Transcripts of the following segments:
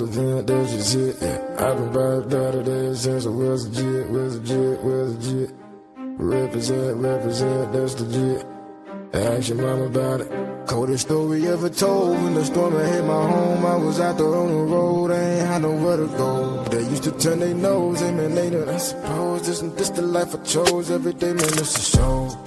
event, that's just it. Yeah. I've been vibed out of that since I was legit. Represent, that's legit. Ask your mama about it. Coldest story ever told. When the storm had hit my home, I was out there on the road. I ain't had nowhere to go. They used to turn their nose at me later. I suppose this the life I chose. Every day, man, it's a show.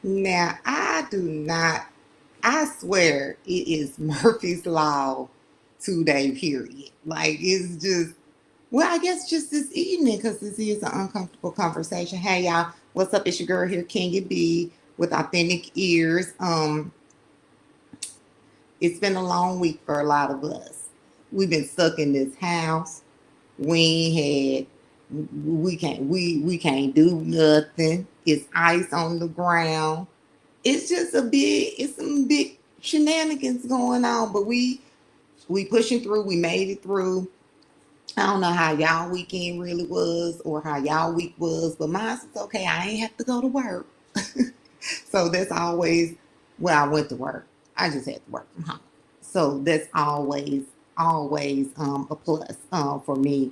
Now, I swear it is Murphy's Law 2 day period. Like, it's just, well, I guess just this evening, because this is an uncomfortable conversation. Hey, y'all, what's up? It's your girl here, Kenya B, with Authentic Ears. It's been a long week for a lot of us. We've been stuck in this house. We can't do nothing. It's ice on the ground. It's some big shenanigans going on, but we pushing through. We made it through. I don't know how y'all weekend really was or how y'all week was, but mine was okay. I ain't have to go to work. So that's always, well, I went to work. I just had to work from home. So that's always a plus for me,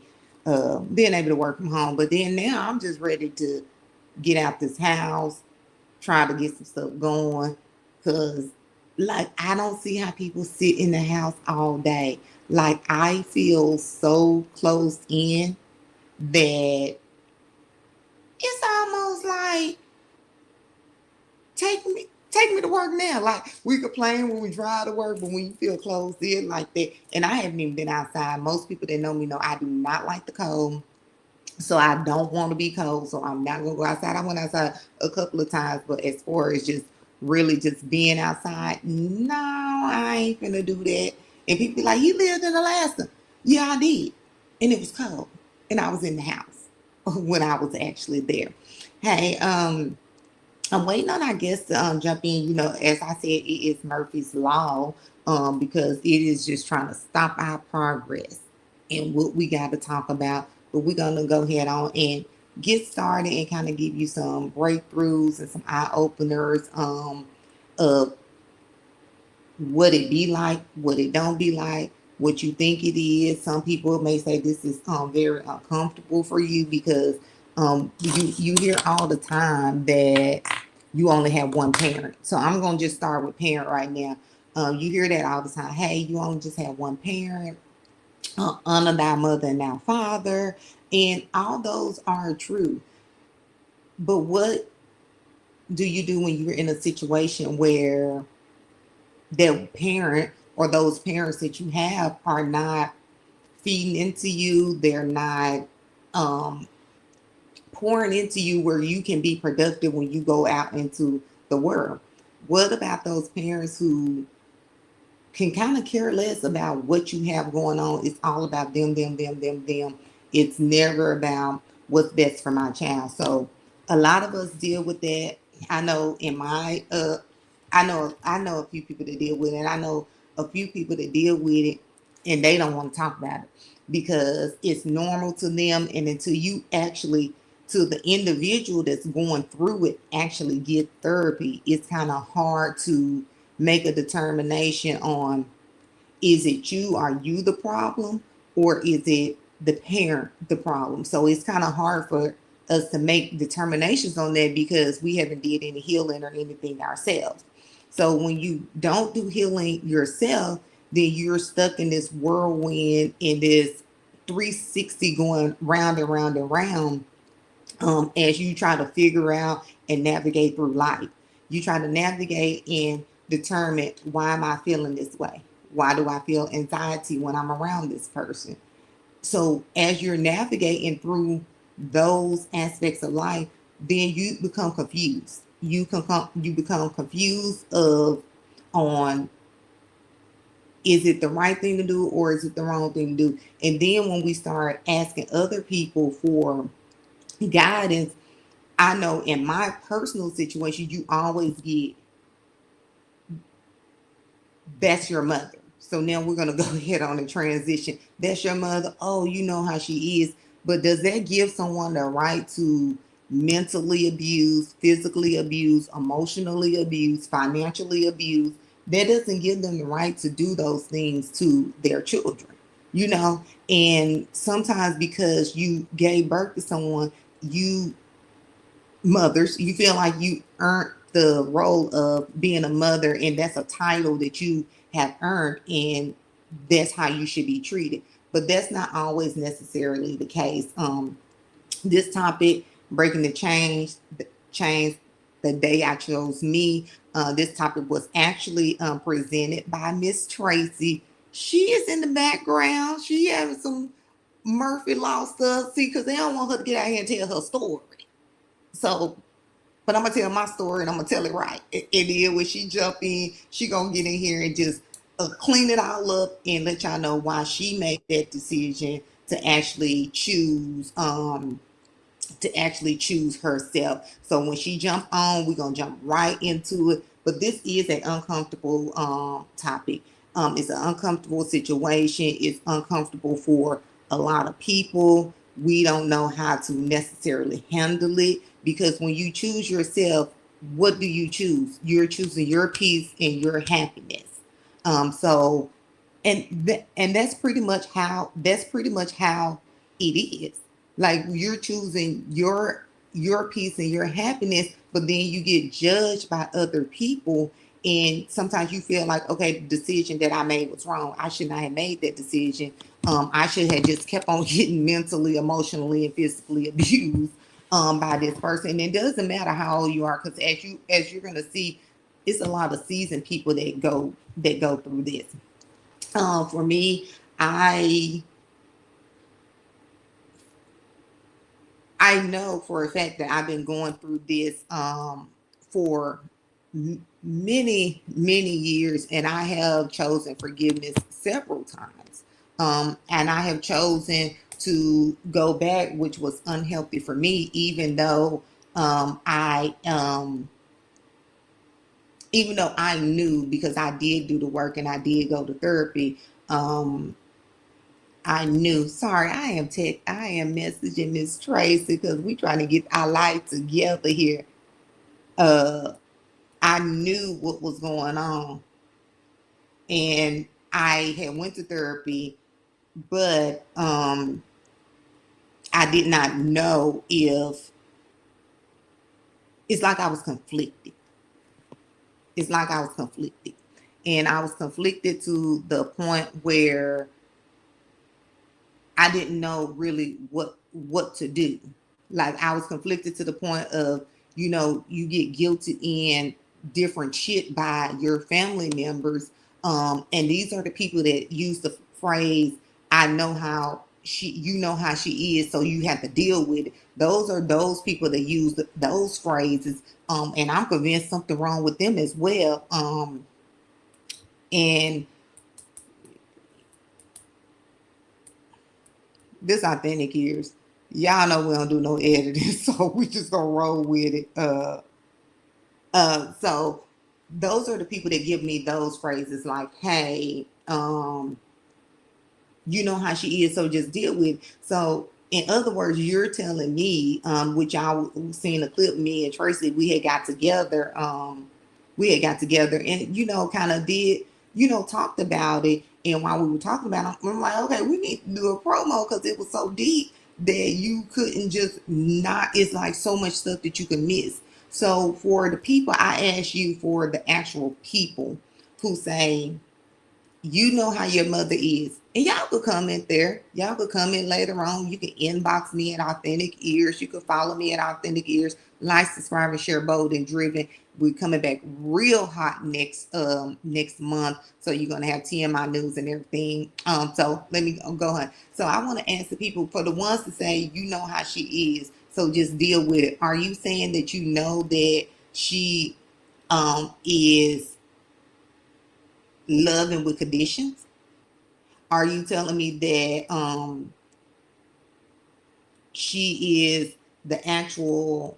being able to work from home. But then now I'm just ready to get out this house, try to get some stuff going. Cause like I don't see how people sit in the house all day. Like I feel so closed in that it's almost like take me to work now. Like we complain when we drive to work, but when you feel closed in like that, and I haven't even been outside. Most people that know me know I do not like the cold. So I don't want to be cold. So I'm not gonna go outside. I went outside a couple of times, but as far as just really just being outside, no, I ain't gonna do that. And people be like, "You lived in Alaska." Yeah, I did. And it was cold. And I was in the house when I was actually there. Hey, I'm waiting on our guests to jump in. You know, as I said, it is Murphy's Law, because it is just trying to stop our progress and what we got to talk about. But we're going to go ahead on and get started and kind of give you some breakthroughs and some eye openers of what it be like, what it don't be like, what you think it is. Some people may say this is very uncomfortable for you because you hear all the time that you only have one parent. So I'm gonna just start with parent right now. You hear that all the time. Hey, you only just have one parent. Honor thy mother and thy father, and all those are true. But what do you do when you're in a situation where their parent or those parents that you have are not feeding into you? They're not um, pouring into you where you can be productive when you go out into the world. What about those parents who can kind of care less about what you have going on? It's all about them. It's never about what's best for my child. So a lot of us deal with that. I know in my I know a few people that deal with it. I know a few people that deal with it and they don't want to talk about it because it's normal to them. And until you actually, to the individual that's going through it, actually get therapy, it's kind of hard to make a determination on, is it you? Are you the problem? Or is it the parent the problem? So it's kind of hard for us to make determinations on that because we haven't did any healing or anything ourselves. So when you don't do healing yourself, then you're stuck in this whirlwind, in this 360 going round and round and round, as you try to figure out and navigate through life. You try to navigate and determine, why am I feeling this way? Why do I feel anxiety when I'm around this person? So as you're navigating through those aspects of life, then you become confused. You become confused of on, is it the right thing to do or is it the wrong thing to do? And then when we start asking other people for guidance, I know in my personal situation, you always get, that's your mother. So now we're going to go ahead on the transition. That's your mother. Oh, you know how she is. But does that give someone the right to mentally abuse, physically abuse, emotionally abuse, financially abuse? That doesn't give them the right to do those things to their children, you know? And sometimes because you gave birth to someone, you mothers, you feel like you earned the role of being a mother, and that's a title that you have earned, and that's how you should be treated. But that's not always necessarily the case. This topic, breaking the chains, the day I chose me. This topic was actually presented by Miss Tracy. She is in the background. She having some Murphy Law stuff. See, because they don't want her to get out here and tell her story. So, but I'm gonna tell my story and I'm gonna tell it right. And then when she jump in, she gonna get in here and just clean it all up and let y'all know why she made that decision to actually choose herself. So when she jump on, we're gonna jump right into it. But this is an uncomfortable topic. It's an uncomfortable situation. It's uncomfortable for a lot of people. We don't know how to necessarily handle it because when you choose yourself, what do you choose? You're choosing your peace and your happiness. So and that's pretty much how it is. Like you're choosing your peace and your happiness, but then you get judged by other people, and sometimes you feel like, okay, the decision that I made was wrong. I should not have made that decision. I should have just kept on getting mentally, emotionally, and physically abused by this person. And it doesn't matter how old you are, because as you're gonna see, it's a lot of seasoned people that go through this. For me, I I know for a fact that I've been going through this for many years, and I have chosen forgiveness several times. And I have chosen to go back, which was unhealthy for me, even though I knew, because I did do the work and I did go to therapy. Um, I knew. Sorry, I am messaging Miss Tracy because we trying to get our life together here. Uh, I knew what was going on, and I had went to therapy, but I did not know if, it's like I was conflicted. It's like I was conflicted, and I was conflicted to the point where I didn't know really what to do. Like I was conflicted to the point of, you get guilted in different shit by your family members. And these are the people that use the phrase, I know how you know how she is, so you have to deal with it. Those are those people that use those phrases. And I'm convinced something wrong with them as well. And this authentic ears. Y'all know we don't do no editing, so we just gonna roll with it. So those are the people that give me those phrases like, "Hey, you know how she is, so just deal with it." So, in other words, you're telling me, which y'all seen a clip, me and Tracy, we had got together, and kind of did, talked about it. And while we were talking about it, I'm like, okay, we need to do a promo because it was so deep that you couldn't just not. It's like so much stuff that you can miss. So for the people, I asked you for the actual people who say, you know how your mother is. And y'all could comment there. Y'all could comment later on. You can inbox me at Authentic Ears. You can follow me at Authentic Ears. Like, subscribe, and share. Bold and Driven. We're coming back real hot next month. So you're gonna have TMI news and everything. So let me go on. So I want to ask the people, for the ones to say, you know how she is. So just deal with it. Are you saying that you know that she is loving with conditions? Are you telling me that she is the actual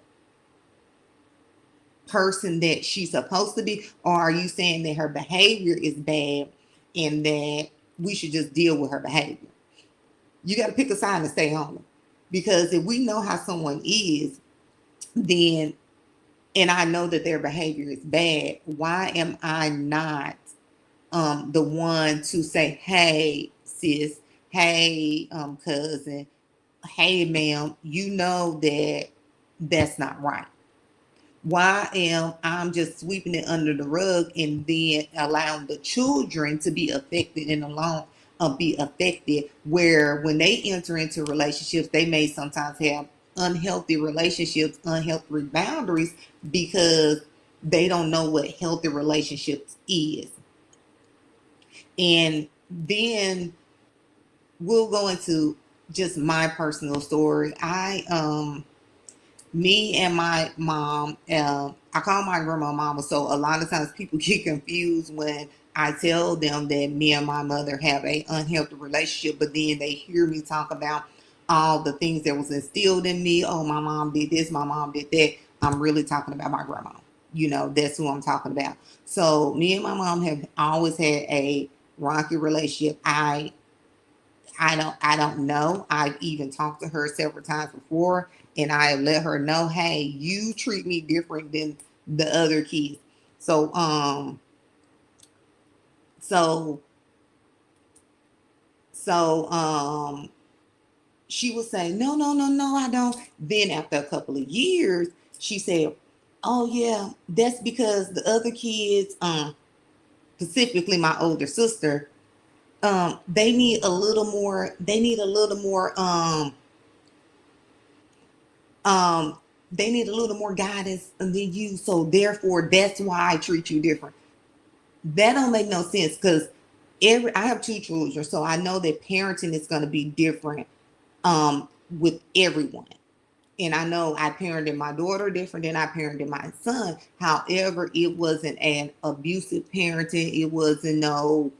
person that she's supposed to be? Or are you saying that her behavior is bad and that we should just deal with her behavior? You got to pick a side and stay on it. Because if we know how someone is, then, and I know that their behavior is bad, why am I not the one to say, hey, sis, hey, cousin, hey, ma'am, you know that that's not right? Why am I just sweeping it under the rug and then allowing the children to be affected and alone be affected, where when they enter into relationships, they may sometimes have unhealthy relationships, unhealthy boundaries, because they don't know what healthy relationships is. And then we'll go into just my personal story. Me and my mom, I call my grandma mama, so a lot of times people get confused when I tell them that me and my mother have a unhealthy relationship, but then they hear me talk about all the things that was instilled in me. Oh, my mom did this, my mom did that. I'm really talking about my grandma. You know, that's who I'm talking about. So me and my mom have always had a rocky relationship. I don't know. I've even talked to her several times before, and I let her know, hey, you treat me different than the other kids. So so so she would say, no, no, no, no, I don't. Then after a couple of years, she said, oh yeah, that's because the other kids, specifically my older sister, they need a little more, um they need a little more guidance than you, so therefore that's why I treat you different. That don't make no sense, because I have two children, so I know that parenting is going to be different with everyone. And I know I parented my daughter different than I parented my son. However, it wasn't an abusive parenting. It wasn't no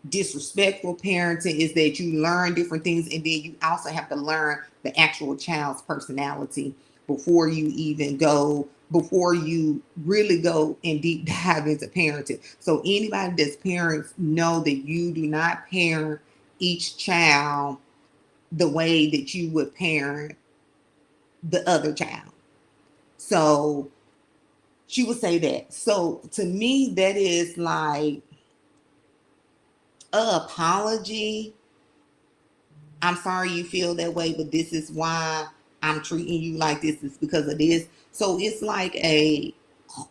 disrespectful parenting. Is that you learn different things, and then you also have to learn the actual child's personality before you even go, before you really go and deep dive into parenting. So anybody that's parents know that you do not parent each child the way that you would parent the other child. So she would say that. So to me, that is like a apology. I'm sorry you feel that way, but this is why I'm treating you like this, is because of this. So it's like a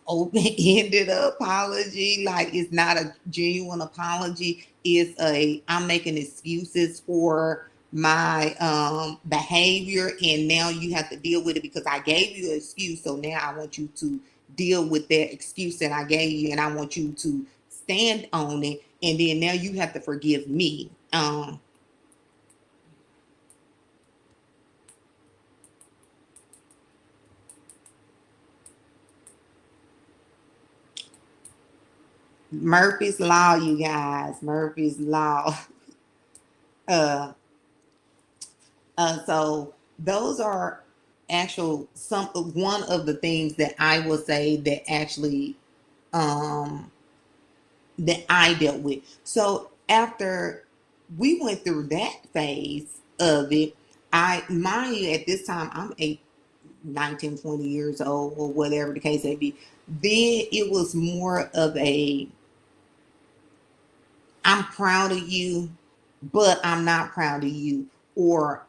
open-ended apology. Like, it's not a genuine apology. It's a, I'm making excuses for my behavior, and now you have to deal with it because I gave you an excuse. So now I want you to deal with that excuse that I gave you, and I want you to stand on it. And then now you have to forgive me. Murphy's Law, you guys. Murphy's Law. Uh, so those are actual some one of the things that I will say that actually um, that I dealt with. So after we went through that phase of it, I mind you at this time I'm 19, 20 years old or whatever the case may be. Then it was more of a, I'm proud of you, but I'm not proud of you. Or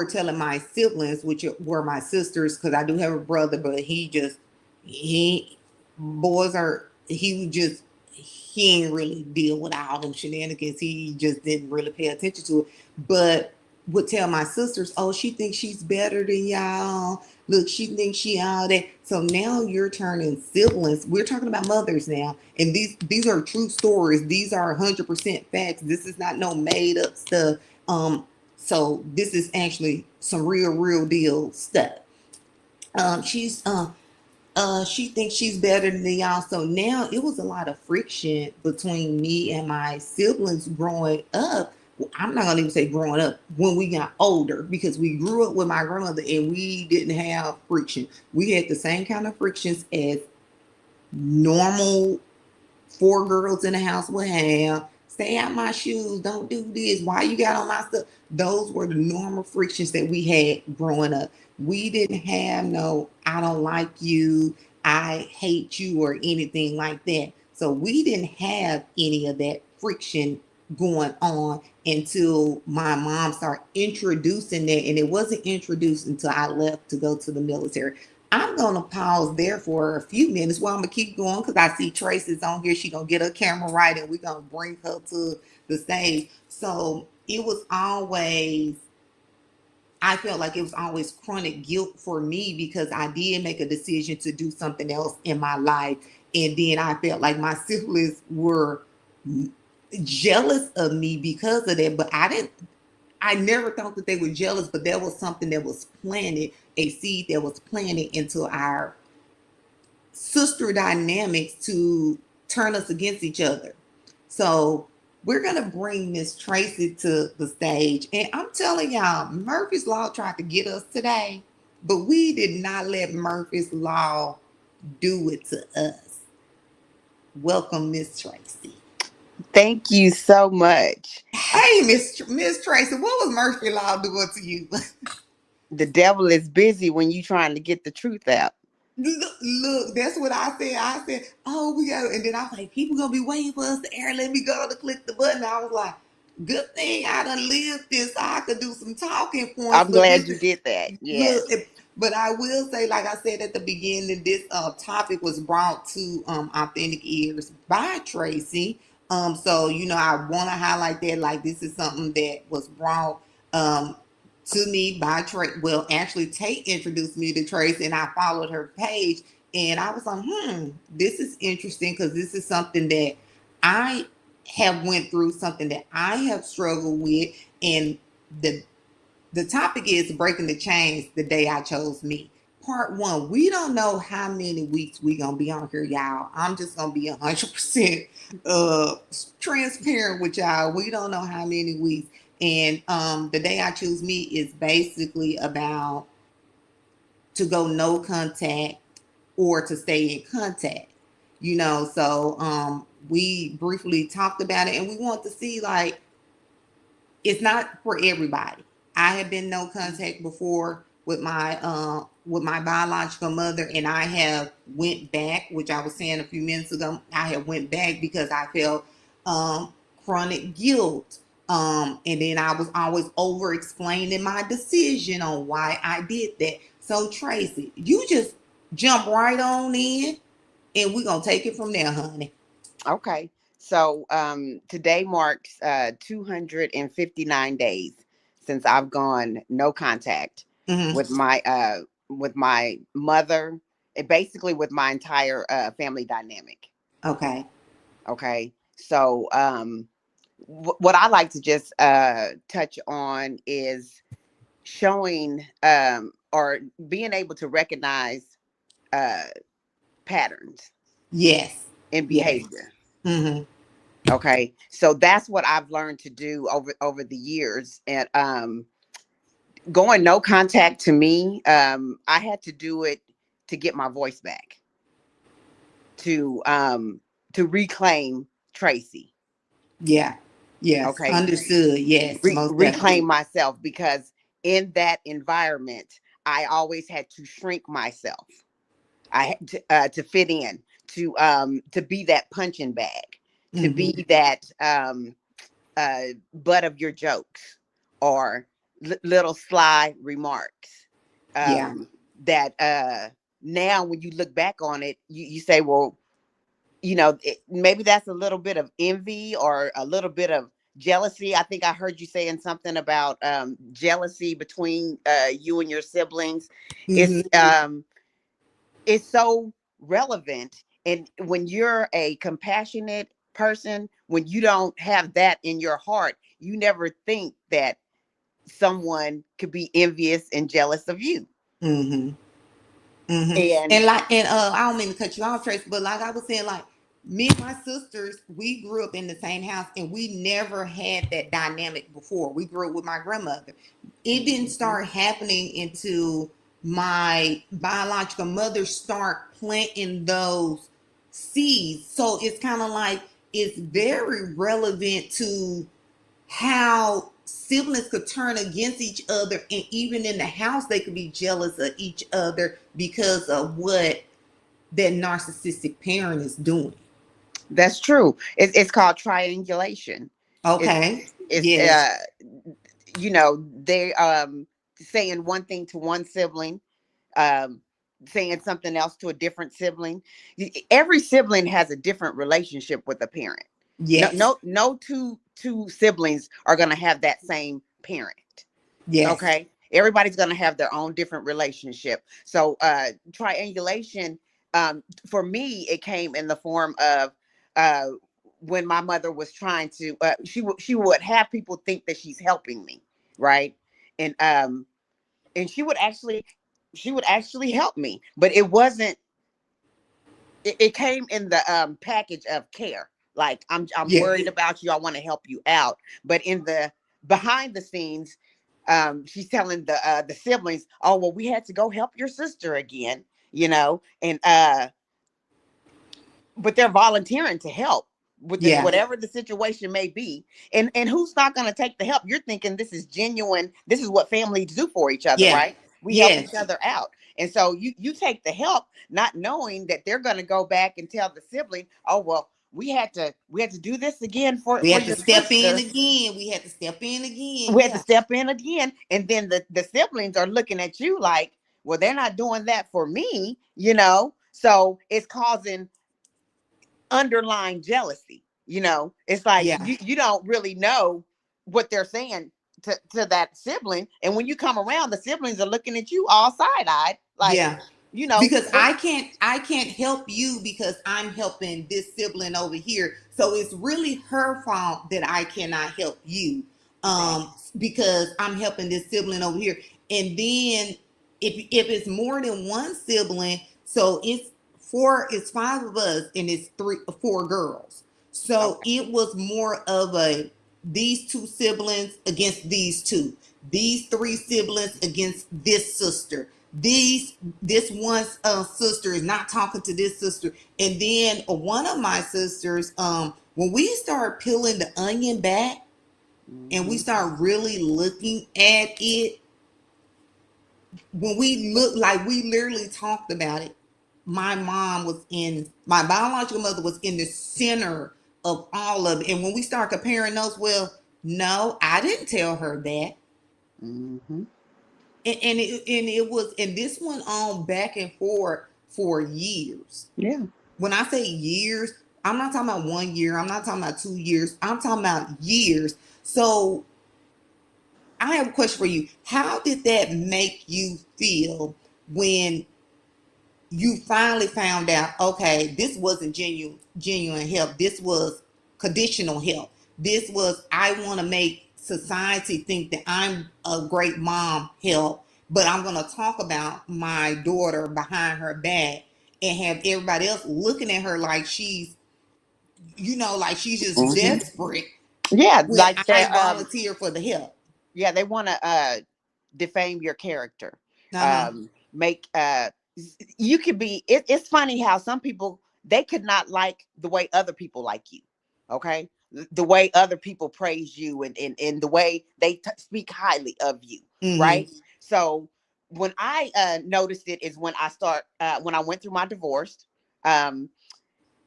telling my siblings, which were my sisters, because I do have a brother, but he boys are he just he ain't really deal with all them shenanigans. He just didn't really pay attention to it. But would tell my sisters, oh, she thinks she's better than y'all. Look, she thinks she all that. So now you're turning siblings. We're talking about mothers now, and these are true stories. These are 100% facts. This is not no made up stuff. So this is actually some real deal stuff. She's she thinks she's better than y'all. So now it was a lot of friction between me and my siblings growing up. I'm not gonna even say growing up, when we got older, because we grew up with my grandmother and we didn't have friction. We had the same kind of frictions as normal four girls in the house would have. Stay out my shoes, don't do this, why you got on my stuff. Those were the normal frictions that we had growing up. We didn't have no I don't like you, I hate you, or anything like that. So we didn't have any of that friction going on until my mom started introducing that. And it wasn't introduced until I left to go to the military. I'm gonna pause there for a few minutes. Well, I'm gonna keep going because I see Tracy's on here. She gonna get her camera right, and we're gonna bring her to the stage. So it was always, I felt like it was always chronic guilt for me because I did make a decision to do something else in my life, and then I felt like my siblings were jealous of me because of that. But I never thought that they were jealous, but there was something that was planted, a seed that was planted into our sister dynamics to turn us against each other. So we're gonna bring Miss Tracy to the stage, and I'm telling y'all, Murphy's Law tried to get us today, but we did not let Murphy's Law do it to us. Welcome, Miss Tracy. Thank you so much. Hey, Miss Tracy, what was Murphy Law doing to you? The devil is busy when you trying to get the truth out. Look, that's what I said. I said, "Oh, we got," and then I was like, "People gonna be waiting for us to air. Let me go to click the button." I was like, "Good thing I done lived this, so I could do some talking points." I'm But glad this you is did that. look. Yes. But I will say, like I said at the beginning, this topic was brought to authentic ears by Tracy. So I want to highlight that. Like, this is something that was brought um to me by Tracy. Well, actually, Tate introduced me to Tracy, and I followed her page, and I was like, this is interesting because this is something that I have went through, something that I have struggled with, and the the topic is breaking the chains the day I chose me. Part one, we don't know how many weeks we gonna be on here, y'all. I'm just gonna be 100% uh transparent with y'all. We don't know how many weeks. And the day I choose me is basically about to go no contact or to stay in contact. So we briefly talked about it, and we want to see, like, it's not for everybody. I have been no contact before with my biological mother, and I have went back, which I was saying a few minutes ago. I have went back because I felt um, chronic guilt, and then I was always over explaining my decision on why I did that. So Tracy, you just jump right on in, and we're gonna take it from there, honey. Okay. So today marks 259 days since I've gone no contact Hmm. with my mother, basically with my entire family dynamic. Okay. Okay. So what I like to just touch on is showing or being able to recognize uh, patterns Yes. in Yes. behavior. Hmm. Okay, so that's what I've learned to do over the years, and going no contact to me, I had to do it to get my voice back, to reclaim Tracy. Yeah. Yes. Okay, Understood. Yes. Most reclaim definitely. myself, because in that environment, I always had to shrink myself. I had to fit in, to be that punching bag, to Hmm. be that butt of your jokes, or little sly remarks. Yeah. That now, when you look back on it, you say, well, maybe that's a little bit of envy or a little bit of jealousy. I think I heard you saying something about jealousy between you and your siblings. Hmm. It's um it's so relevant. And when you're a compassionate person, when you don't have that in your heart, you never think that someone could be envious and jealous of you. Mm-hmm. Mm-hmm. And And I don't mean to cut you off, Trace, but like I was saying, like me and my sisters, we grew up in the same house, and we never had that dynamic before. We grew up with my grandmother. It didn't Mhm. start happening until my biological mother start planting those seeds. So it's kind of like it's very relevant to how siblings could turn against each other, and even in the house they could be jealous of each other because of what that narcissistic parent is doing. That's true. It's called triangulation. It's Okay. it's Yes. they saying one thing to one sibling, um saying something else to a different sibling. Every sibling has a different relationship with a parent. No, Yes. no, no two siblings are going to have that same parent. Yes. Okay, everybody's going to have their own different relationship. So triangulation, for me, it came in the form of uh when my mother was trying to she would have people think that she's helping me, right? And she would actually help me, but it wasn't, it came in the package of care. Like, I'm Yes. worried about you, I want to help you out. But in the behind the scenes, she's telling the siblings, oh well, we had to go help your sister again, and but they're volunteering to help with this, Yeah. whatever the situation may be. And who's not going to take the help? You're thinking this is genuine, this is what families do for each other, Yeah. right? We help each Yes. other out. And so you take the help, not knowing that they're going to go back and tell the sibling, oh well, we had to do this again for We for had to your step in sister. again. We had to step in again. We had to Yeah. step in again. And then the siblings are looking at you like, well, they're not doing that for me. So it's causing underlying jealousy. It's like Yeah. you don't really know what they're saying to that sibling. And when you come around, the siblings are looking at you all side-eyed, like, Yeah. Because what. I can't help you because I'm helping this sibling over here. So it's really her fault that I cannot help you. Exactly. Because I'm helping this sibling over here. And then if it's more than one sibling, so it's five of us and it's four girls. So Okay. it was more of a these two siblings against these two, these three siblings against this sister, this one sister is not talking to this sister. And then one of my sisters, when we start peeling the onion back and we Hmm. start really looking at it, when we look, like we literally talked about it, my biological mother was in the center of all of it. And when we start comparing those, well, no, I didn't tell her that. Hmm. And it was, and this went on back and forth for years. Yeah. When I say years, I'm not talking about 1 year, I'm not talking about 2 years, I'm talking about years. So I have a question for you. How did that make you feel when you finally found out, okay, this wasn't genuine help, this was conditional help, this was, I want to make society think that I'm a great mom help, but I'm going to talk about my daughter behind her back and have everybody else looking at her like she's, like she's just Hmm. desperate Yeah, when like they I volunteer for the help. yeah, they want to defame your character. Uh-huh. Make you could be it's funny how some people, they could not like the way other people like you. Okay, the way other people praise you, and the way they speak highly of you, Mm-hmm. right? So when I noticed it is when I went through my divorce. um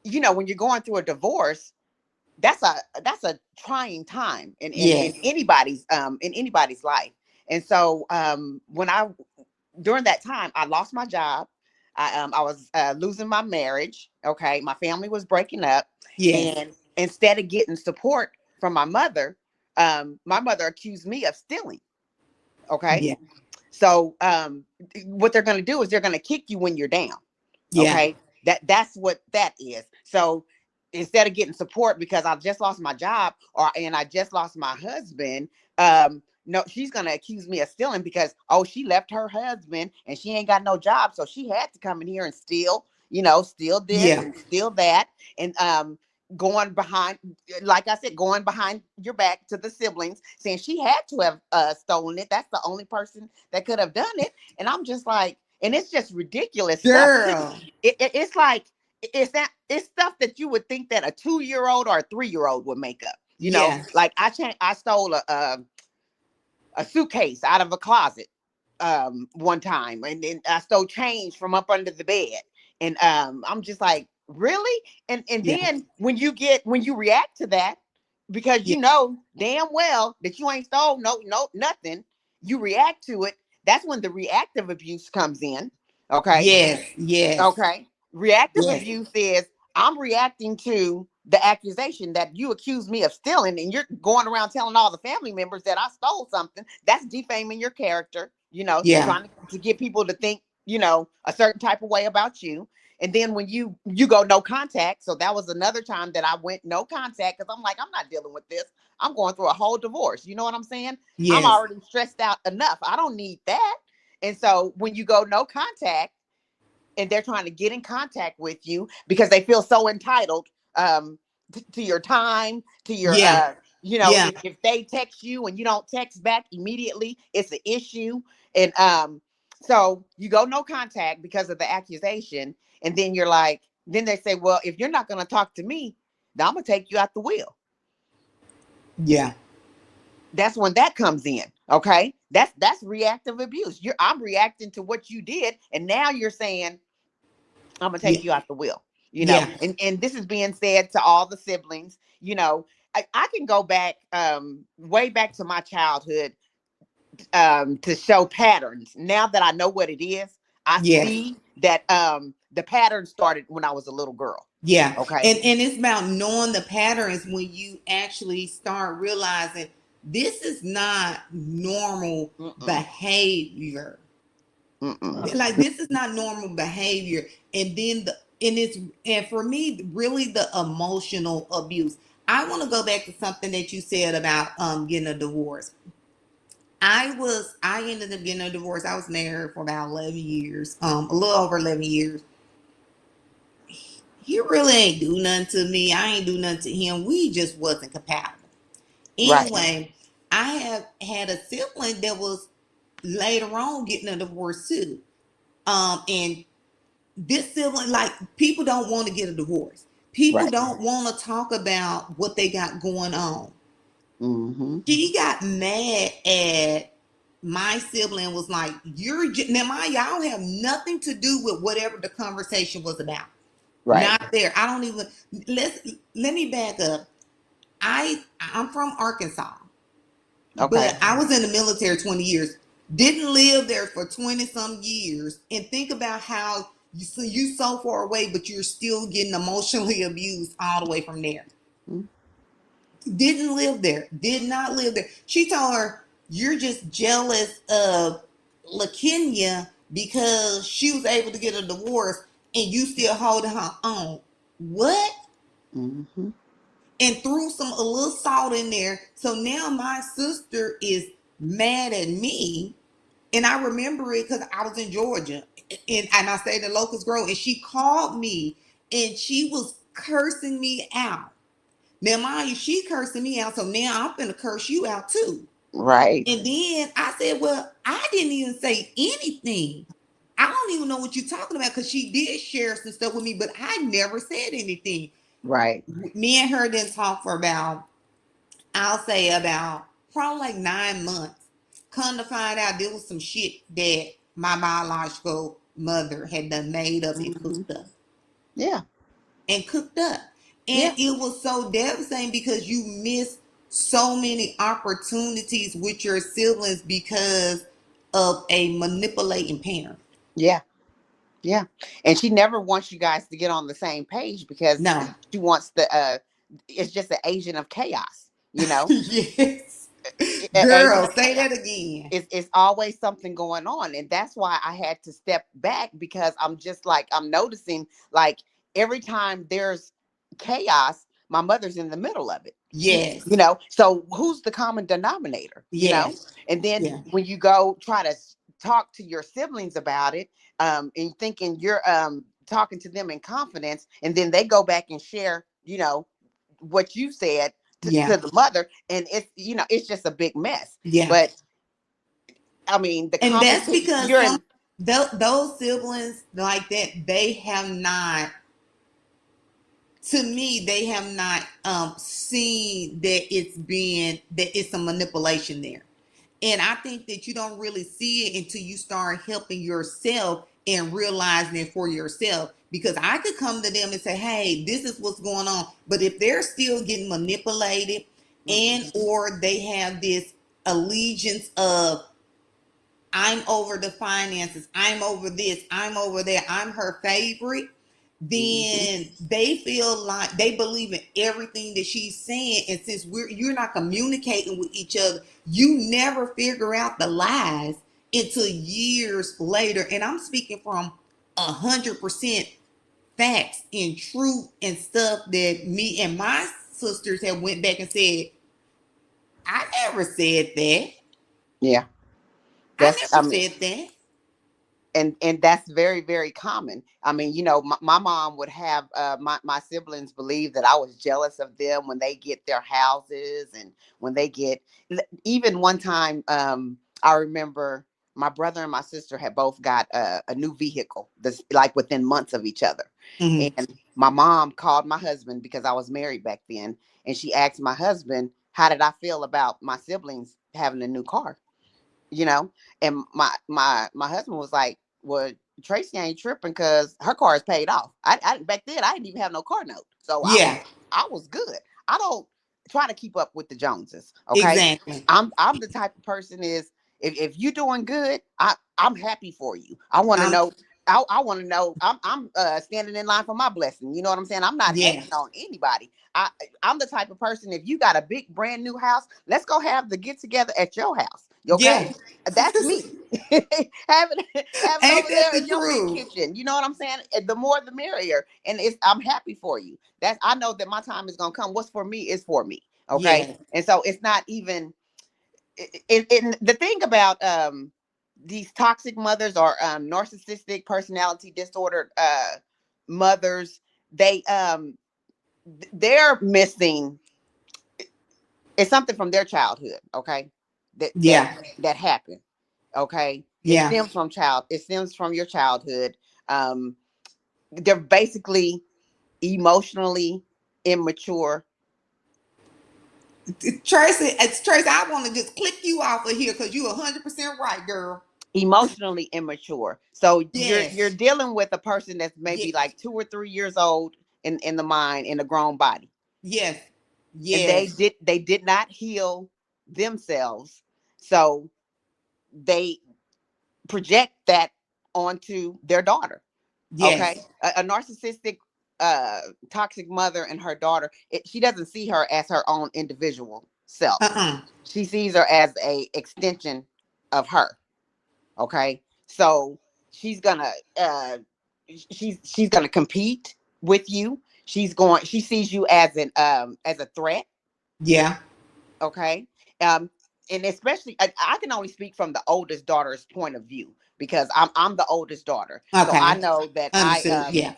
when you're going through a divorce, that's a trying time in Yes. anybody's life. And so when I during that time, I lost my job. I was losing my marriage. Okay, my family was breaking up, Yes. and instead of getting support from my mother accused me of stealing. Okay, Yeah. so what they're going to do is they're going to kick you when you're down. Yeah. Okay, that's what that is. So instead of getting support because I just lost my job, and I just lost my husband, no, she's gonna accuse me of stealing because, oh, she left her husband and she ain't got no job, so she had to come in here and steal, steal this Yeah. and steal that, and going behind, like I said, going behind your back to the siblings, saying she had to have stolen it. That's the only person that could have done it. And I'm just like, and it's just ridiculous stuff too. Girl. It's like, it's stuff that you would think that a 2-year-old or a 3-year-old would make up. Yeah. Like I stole a suitcase out of a closet one time, and then I stole change from up under the bed. And I'm just like, really? And Yeah. then when you react to that, because Yeah. you know damn well that you ain't stole nothing, you react to it. That's when the reactive abuse comes in. Okay. Yes. Yes. Okay. Reactive Yes. abuse is, I'm reacting to the accusation that you accuse me of stealing, and you're going around telling all the family members that I stole something. That's defaming your character, Yeah. trying to get people to think, a certain type of way about you. And then when you go no contact, so that was another time that I went no contact, because I'm like, I'm not dealing with this. I'm going through a whole divorce. You know what I'm saying? I'm Yes. already stressed out enough. I don't need that. And so when you go no contact, and they're trying to get in contact with you because they feel so entitled, to your time, to your Yeah. Yeah. if they text you and you don't text back immediately, it's an issue. And so you go no contact because of the accusation, and then you're like, then they say, well, if you're not going to talk to me, then I'm going to take you out the will. Yeah. That's when that comes in. Okay, that's reactive abuse. I'm reacting to what you did, and now you're saying, I'm gonna Yeah. take you out the will, Yeah. and this is being said to all the siblings. I can go back, way back to my childhood, to show patterns. Now that I know what it is, I Yes. see that the pattern started when I was a little girl. Yeah. Okay. And it's about knowing the patterns when you actually start realizing this is not normal Mm-mm. behavior. Mm-mm. Like this is not normal behavior. And then and for me, really the emotional abuse. I want to go back to something that you said about getting a divorce. I ended up getting a divorce. I was married for about 11 years, a little over 11 years. He really ain't do nothing to me. I ain't do nothing to him. We just wasn't compatible. Right. Anyway, I have had a sibling that was later on getting a divorce too. And this sibling, like, people don't want to get a divorce. People Right. don't want to talk about what they got going on. Mm-hmm. She got mad at my sibling, was like, now my y'all have nothing to do with whatever the conversation was about. Right. Not there. I don't even let me back up. I'm from Arkansas, Okay. but I was in the military 20 years. Didn't live there for 20 some years, and think about how you so far away, but you're still getting emotionally abused all the way from there. Mm-hmm. Didn't live there. Did not live there. She told her, you're just jealous of LaKenya because she was able to get a divorce and you still holding her on. What? Mm-hmm. And threw a little salt in there. So now my sister is mad at me. And I remember it because I was in Georgia, and I stayed in Locust Grove, and she called me and she was cursing me out. Now, mind you, she cursing me out, so now I'm gonna curse you out too. Right. And then I said, well, I didn't even say anything. I don't even know what you're talking about, because she did share some stuff with me, but I never said anything. Right. Me and her didn't talk for about, I'll say about probably like 9 months. Come to find out, there was some shit that my biological mother had done made up and Mm-hmm. cooked up. Yeah. And cooked up. And Yeah. it was so devastating because you missed so many opportunities with your siblings because of a manipulating parent. Yeah. Yeah. And she never wants you guys to get on the same page, because No. she wants it's just an agent of chaos, Yes. Agent Girl, of say chaos. that again. It's always something going on. And that's why I had to step back, because I'm just like, I'm noticing, like, every time there's chaos, my mother's in the middle of it. Yes. So who's the common denominator? Yes. And then Yeah. when you go try to talk to your siblings about it, and thinking you're talking to them in confidence, and then they go back and share, what you said Yeah. to the mother, and it's just a big mess. Yeah. But I mean, the And that's competition, because you're in. those siblings like that, they have not, to me, they have not seen that it's a manipulation there. And I think that you don't really see it until you start helping yourself and realizing it for yourself. Because I could come to them and say, hey, this is what's going on. But if they're still getting manipulated, and Mhm. or they have this allegiance of, I'm over the finances, I'm over this, I'm over there, I'm her favorite, Mhm. then they feel like they believe in everything that she's saying. And since you're not communicating with each other, you never figure out the lies until years later. And I'm speaking from 100% facts and truth and stuff that me and my sisters have went back and said, I never said that. Yeah, I that's I never mean, said that. and that's very, very common. I mean, my mom would have my siblings believe that I was jealous of them when they get their houses, and when they get, even one time, I remember my brother and my sister had both got a new vehicle, this like within months of each other. Mm-hmm. And my mom called my husband, because I was married back then, and she asked my husband, how did I feel about my siblings having a new car? you know. And my husband was like, "Well, Tracy ain't tripping because her car is paid off. I back then I didn't even have no car note, so I was Yeah, I was good. I don't try to keep up with the Joneses. Okay, exactly. I'm the type of person is, if you're doing good, I'm happy for you. I want to Um, know. I want to know. I'm standing in line for my blessing. You know what I'm saying? I'm not yeah, hating on anybody. I'm the type of person. If you got a big brand new house, let's go have the get together at your house. Okay, yeah. that's me. Having Ain't over that there the in your big truth? kitchen. You know what I'm saying? The more the merrier. And I'm happy for you. That's, I know that my time is gonna come. What's for me is for me. Okay. Yeah, And so it's not even the thing about these toxic mothers, or narcissistic personality disordered mothers, they they're missing, it's something from their childhood. Okay, that that yeah, that happened. Okay, yeah. it stems from your childhood. um they're basically emotionally immature. Tracy, I want to just click you off of here because you're 100% right, girl. Emotionally immature, so you're Yes, dealing with a person that's maybe yes, like 2 or 3 years old in the mind, in a grown body, yes, and yes, they did not heal themselves, so they project that onto their daughter. Okay, yes. a narcissistic, uh toxic mother and her daughter, she doesn't see her as her own individual self. Uh-uh. She sees her as a extension of her. Okay, so she's gonna she's gonna compete with you. She sees you as a threat. Yeah. Okay, um and especially, I can only speak from the oldest daughter's point of view, because I'm the oldest daughter, so I Okay. know that Understood. Yeah.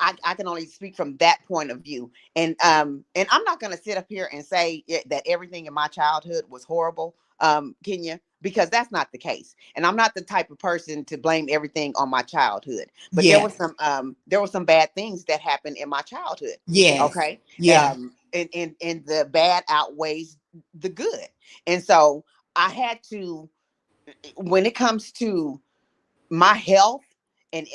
I can only speak from that point of view. And I'm not going to sit up here and say that everything in my childhood was horrible, Kenya, because that's not the case. And I'm not the type of person to blame everything on my childhood. But Yeah. there were some bad things that happened in my childhood. Yes. Okay. Yeah. And the bad outweighs the good. And so I had to, when it comes to my health, and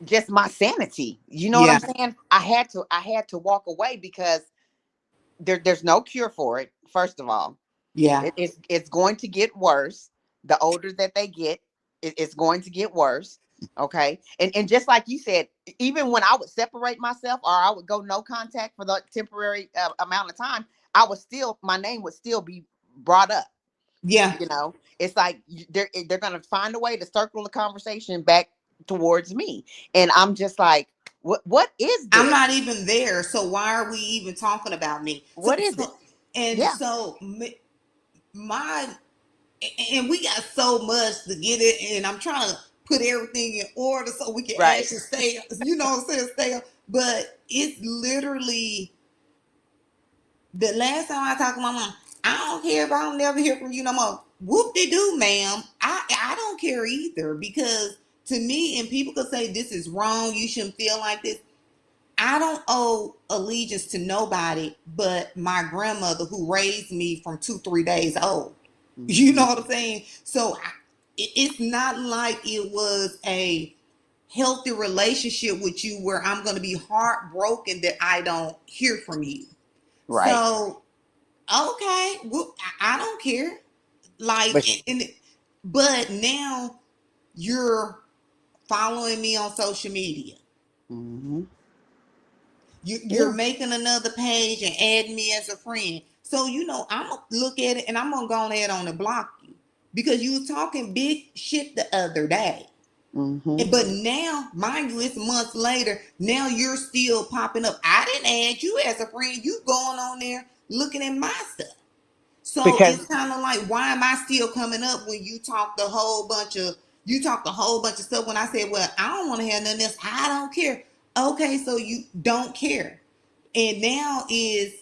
just my sanity. You know what I'm Yeah. saying? I had to walk away, because there's no cure for it. First of all, Yeah. it's going to get worse. The older that they get, it's going to get worse. Okay, and just like you said, even when I would separate myself, or I would go no contact for the temporary amount of time, my name would still be brought up. Yeah. It's like they're gonna find a way to circle the conversation back towards me, and I'm just like, What is I'm this? not even there. So why are we even talking about me? What is it? Yeah. So my and we got so much to get it, and I'm trying to put everything in order so we can Right. actually stay, you know what I'm saying, stay up. But it's literally the last time I talked to my mom, I don't care if I don't never hear from you no more. Whoop de doo, ma'am. I don't care either, because to me, and people could say this is wrong, you shouldn't feel like this. I don't owe allegiance to nobody but my grandmother who raised me from 2, 3 days old. You know Mhm. what I'm saying? So it's not like it was a healthy relationship with you where I'm going to be heartbroken that I don't hear from you. Right. So, okay, well, I don't care. Like, But but now you're following me on social media. mhm. You're Yeah. making another page and adding me as a friend. So, I'm going to look at it and I'm going to go ahead on and block you because you were talking big shit the other day. Mhm. But now, mind you, it's months later. Now you're still popping up. I didn't add you as a friend. You going on there looking at my stuff. So Because it's kind of like, why am I still coming up when you talked a whole bunch of stuff when I said, well, I don't want to have nothing else. I don't care. Okay, so you don't care. And now is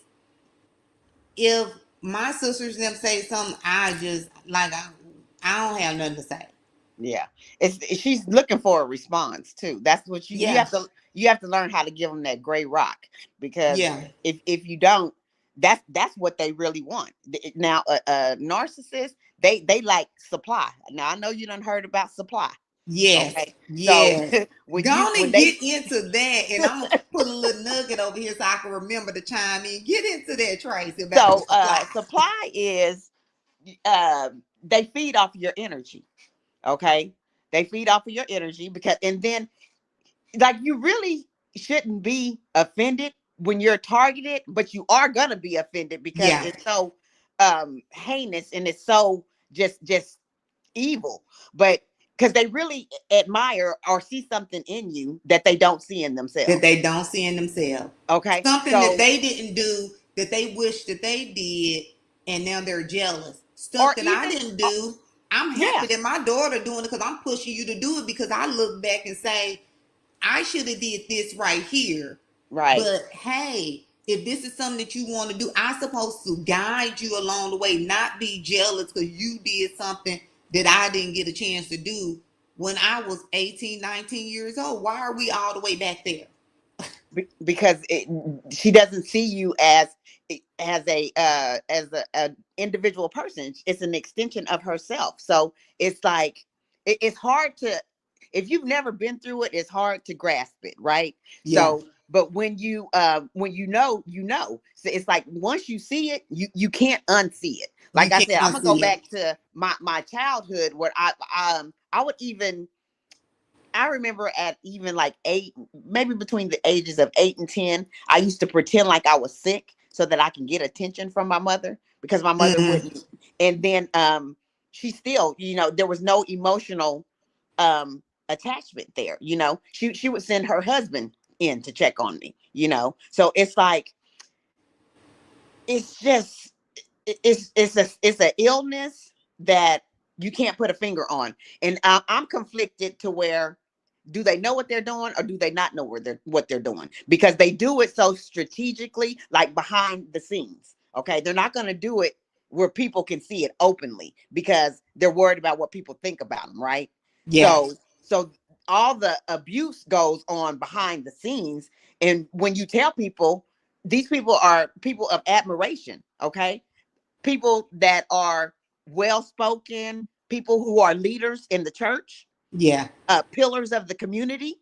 if my sisters and them say something, I just like I don't have nothing to say. yeah, she's looking for a response too. That's what you Yeah, have to learn how to give them that gray rock, because yeah, if you don't, that's what they really want. Now a narcissist, they like supply. Now I know you done heard about supply. yes, Okay, so yes. Go on when and they get into that, and I'm gonna put a little nugget over here so I can remember to chime in. Get into that, Tracy, about the so supply. supply is they feed off your energy. Okay, they feed off of your energy, because and then like you really shouldn't be offended when you're targeted, but you are gonna be offended because Yeah, it's so heinous, and it's so just evil. But because they really admire or see something in you that they don't see in that themselves. they don't see in themselves. Okay, Something that so they didn't do that they wish that they did, and now they're jealous. or Stuff that I even didn't do. I'm yeah, happy that my daughter doing it because I'm pushing you to do it because I look back and say, I should have did this right here. right. But hey, if this is something that you want to do, I'm supposed to guide you along the way, not be jealous because you did something that I didn't get a chance to do when I was 18, 19 years old. Why are we all the way back there? Because she doesn't see you as a individual person. It's an extension of herself. So it's like it's hard to, if you've never been through it, it's hard to grasp it, right? Yeah, So but when you know, you know. So it's like once you see it, you can't unsee it. you Like I can't said, I'm gonna go unsee it. back to my childhood where I would even, I remember at even like 8, maybe between the ages of 8 and 10, I used to pretend like I was sick so that I can get attention from my mother, because my mother Mm-hmm. wouldn't. And then she still, there was no emotional attachment there. She would send her husband in to check on me. So it's like, it's just, it's an illness that you can't put a finger on. And I'm conflicted to where, do they know what they're doing or do they not know what they're doing? Because they do it so strategically, like behind the scenes. Okay, they're not going to do it where people can see it openly because they're worried about what people think about them, right? Yeah, So all the abuse goes on behind the scenes, and when you tell people, these people are people of admiration. Okay, people that are well spoken, people who are leaders in the church, yeah, pillars of the community.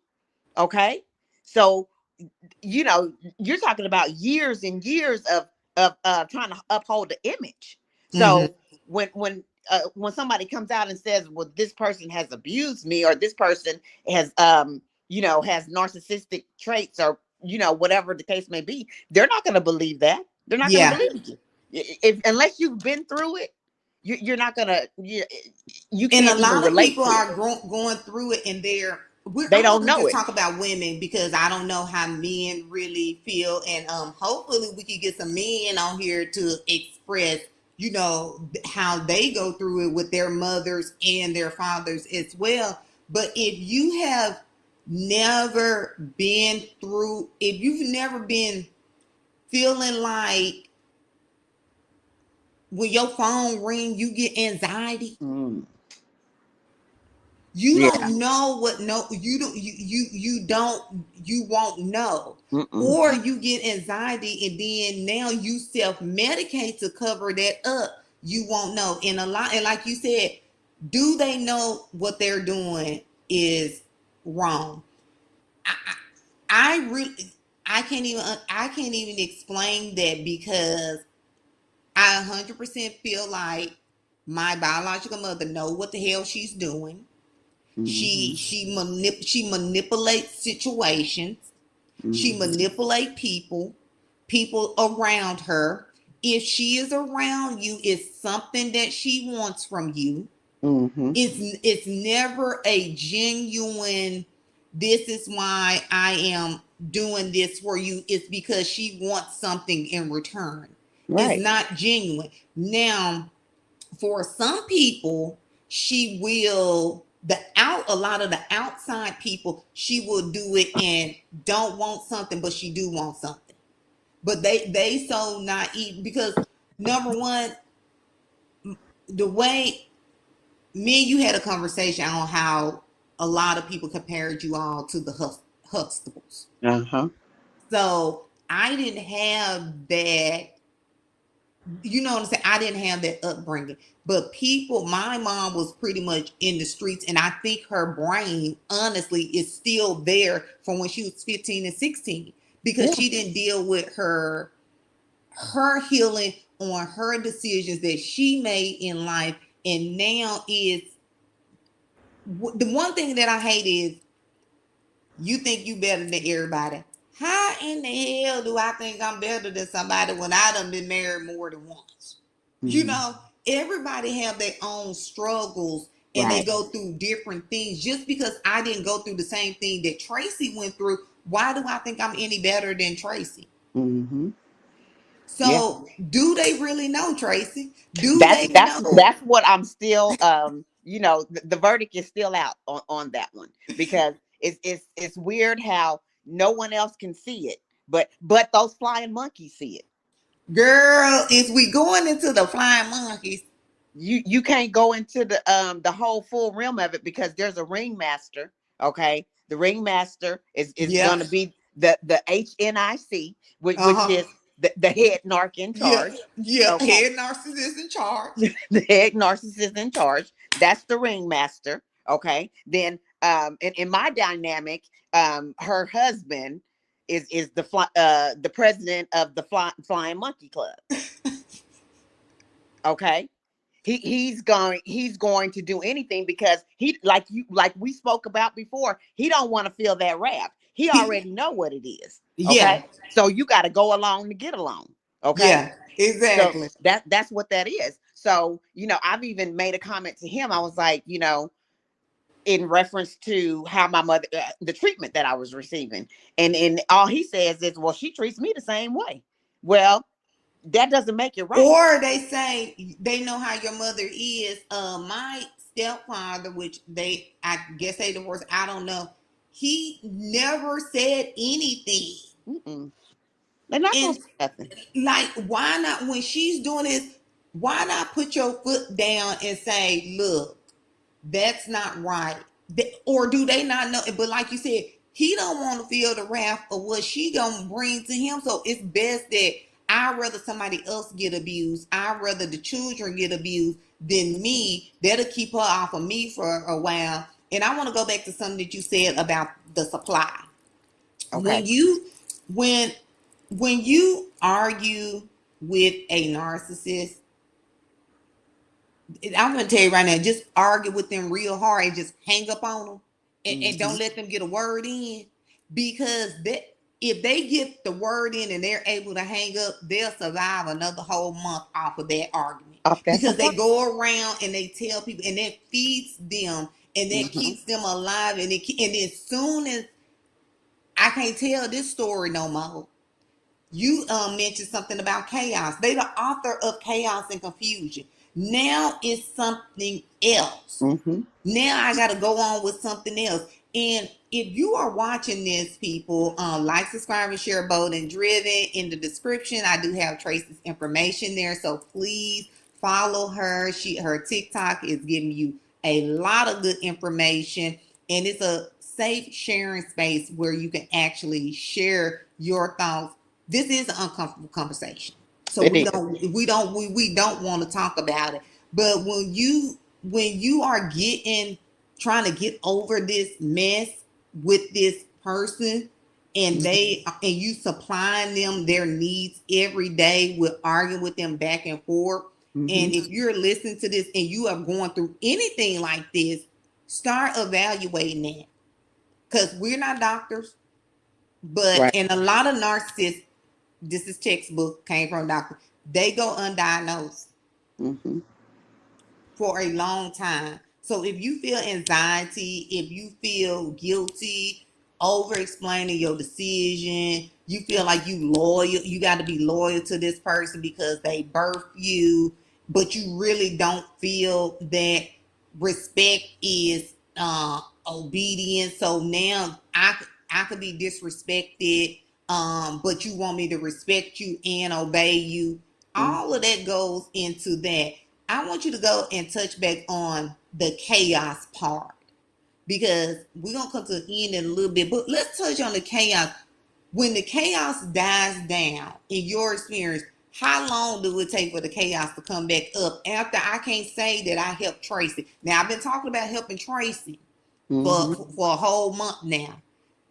Okay, so you're talking about years and years of trying to uphold the image. mm-hmm. So when somebody comes out and says, well, this person has abused me, or this person has has narcissistic traits, or whatever the case may be, they're not going to believe that. They're not going to Yeah. believe you. If Unless you've been through it, you're not going to, you And a can't even lot of relate people to it. are going through it, and they're They I'm don't gonna know just it. talk about women because I don't know how men really feel, and hopefully we can get some men on here to express, how they go through it with their mothers and their fathers as well. But if you've never been feeling like when your phone ring, you get anxiety. Mm. You Yeah. don't know what no you don't you don't you won't know. Mm-mm. Or you get anxiety and then now you self-medicate to cover that up. You won't know. And like you said, do they know what they're doing is wrong? I really I can't even explain that because I 100% feel like my biological mother know what the hell she's doing. Mm-hmm. She manipulates situations. She Mm-hmm. manipulate people around her. If she is around you, it's something that she wants from you. Mm-hmm. It's never a genuine. This is why I am doing this for you. It's because she wants something in return. It's Right. not genuine. Now, for some people, she will a lot of the outside people, she will do it and don't want something, but she do want something. But they so naive because number one, the way me and you had a conversation on how a lot of people compared you all to the Huxtables. Uh-huh. So I didn't have that. You know what I'm saying? I didn't have that upbringing. But my mom was pretty much in the streets, and I think her brain, honestly, is still there from when she was 15 and 16 because Yeah. she didn't deal with her healing on her decisions that she made in life. And now is the one thing that I hate is you think you better than everybody. How in the hell do I think I'm better than somebody when I done been married more than once? You Mm-hmm. know, everybody have their own struggles and they Right. go through different things. Just because I didn't go through the same thing that Tracy went through, why do I think I'm any better than Tracy? Mm-hmm. Yeah. So do they really know, Tracy? Do That's they that's know? that's what I'm still the verdict is still out on that one because it's weird how no one else can see it, but those flying monkeys see it. Girl, is we going into the flying monkeys? You can't go into the whole full realm of it because there's a ringmaster. Okay, the ringmaster is Yep. going to be the HNIC, which Uh-huh. is the head narc in Yeah. charge. Yeah. Okay, Head narcissist in charge. the head narcissist in charge. That's the ringmaster. Okay, then in my dynamic, her husband is the president of the Flying Monkey Club. Okay, he's going to do anything because he like we spoke about before. He don't want to feel that wrath. He He, already know what it is. yeah. Okay, so you got to go along to get along. Okay, Yeah. so Exactly. that's what that is. So I've even made a comment to him. I was like, in reference to how my mother, the treatment that I was receiving, and all he says is, well, she treats me the same way. Well, that doesn't make it right. Or they say they know how your mother is. My stepfather, which I guess they divorced. I don't know. He never said anything. Mm-mm. They're not gonna And say nothing. like, why not when she's doing this? Why not put your foot down and say, "Look, that's not right." Or do they not know? But like you said, he don't want to feel the wrath of what she gonna bring to him. So it's best that I'd rather somebody else get abused. I'd rather the children get abused than me. That'll keep her off of me for a while. And I want to go back to something that you said about the supply. Okay. When when you argue with a narcissist, I'm gonna tell you right now, just argue with them real hard and just hang up on them and Mm-hmm. don't let them get a word in because if they get the word in and they're able to hang up, they'll survive another whole month off of that argument Off that because supply. they go around and they tell people and it feeds them and that Mm-hmm. keeps them alive. And as soon as I can't tell this story no more, you mentioned something about chaos. They the author of chaos and confusion. Now it's something else. Mm-hmm. Now I got to go on with something else. And if you are watching this, people, like, subscribe, and share Bold and Driven. In the description, I do have Tracy's information there. So please follow her. Her TikTok is giving you a lot of good information. And it's a safe sharing space where you can actually share your thoughts. This is an uncomfortable conversation. So It we is. don't want to talk about it. But when you are trying to get over this mess with this person, and you supplying them their needs every day with arguing with them back and forth, Mm-hmm. and if you're listening to this and you are going through anything like this, start evaluating that, because we're not doctors. But Right. and a lot of narcissists, this is textbook, came from a doctor, they go undiagnosed Mm-hmm. for a long time. So if you feel anxiety, if you feel guilty over explaining your decision, you feel like you got to be loyal to this person because they birthed you, but you really don't feel that respect is obedience. So now I could be disrespected, but you want me to respect you and obey you. Mm-hmm. All of that goes into that. I want you to go and touch back on the chaos part, because we're going to come to an end in a little bit, but let's touch on the chaos. When the chaos dies down, in your experience, how long do it take for the chaos to come back up after I can't say that I helped Tracy? Now, I've been talking about helping Tracy Mm-hmm. for a whole month now.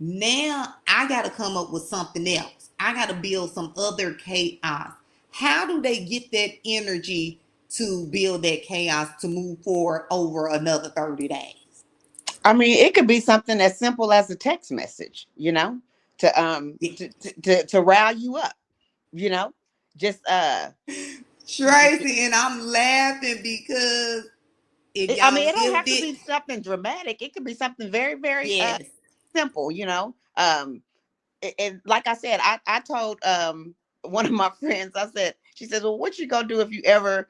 Now I got to come up with something else. I got to build some other chaos. How do they get that energy to build that chaos to move forward over another 30 days? I mean, it could be something as simple as a text message, to rile you up, you know, just Tracy, and I'm laughing because if I y'all mean, it don't lived have to it, be something dramatic. It could be something very, very yes, simple, and like I said, I told one of my friends, I said, she says, well, what you gonna do if you ever,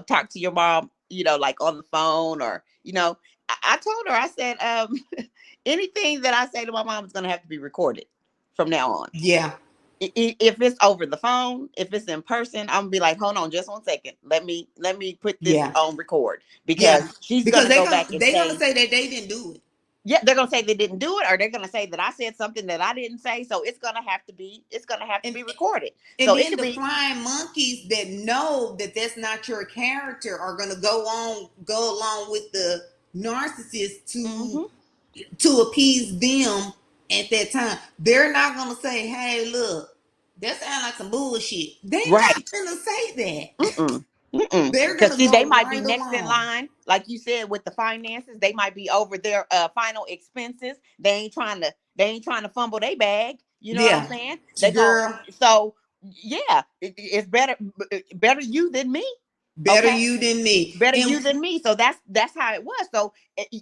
talk to your mom, like on the phone, or, I told her, I said, anything that I say to my mom is gonna have to be recorded from now on. yeah, If it's over the phone, if it's in person, I'm gonna be like, hold on just 1 second. Let me put this yeah, on record, because yeah, she's because gonna go back and they gonna say, say that they didn't do it. yeah, they're gonna say they didn't do it, or they're gonna say that I said something that I didn't say. So it's gonna have to be And recorded. And So it then could the be, flying monkeys that know that that's not your character are gonna go along with the narcissist mm-hmm, to appease them at that time. They're not gonna say, "Hey, look, that sounds like some bullshit." They're not right. gonna say that. Mm-mm. Mm-mm. They're Because gonna see, they go might be right next in along. line, like you said, with the finances. They might be over their final expenses. They ain't trying to fumble their bag. You know what I'm Yeah, saying? They go. girl, So yeah, it's better you than me. better Okay, you than me. better And you than me. So that's how it was. So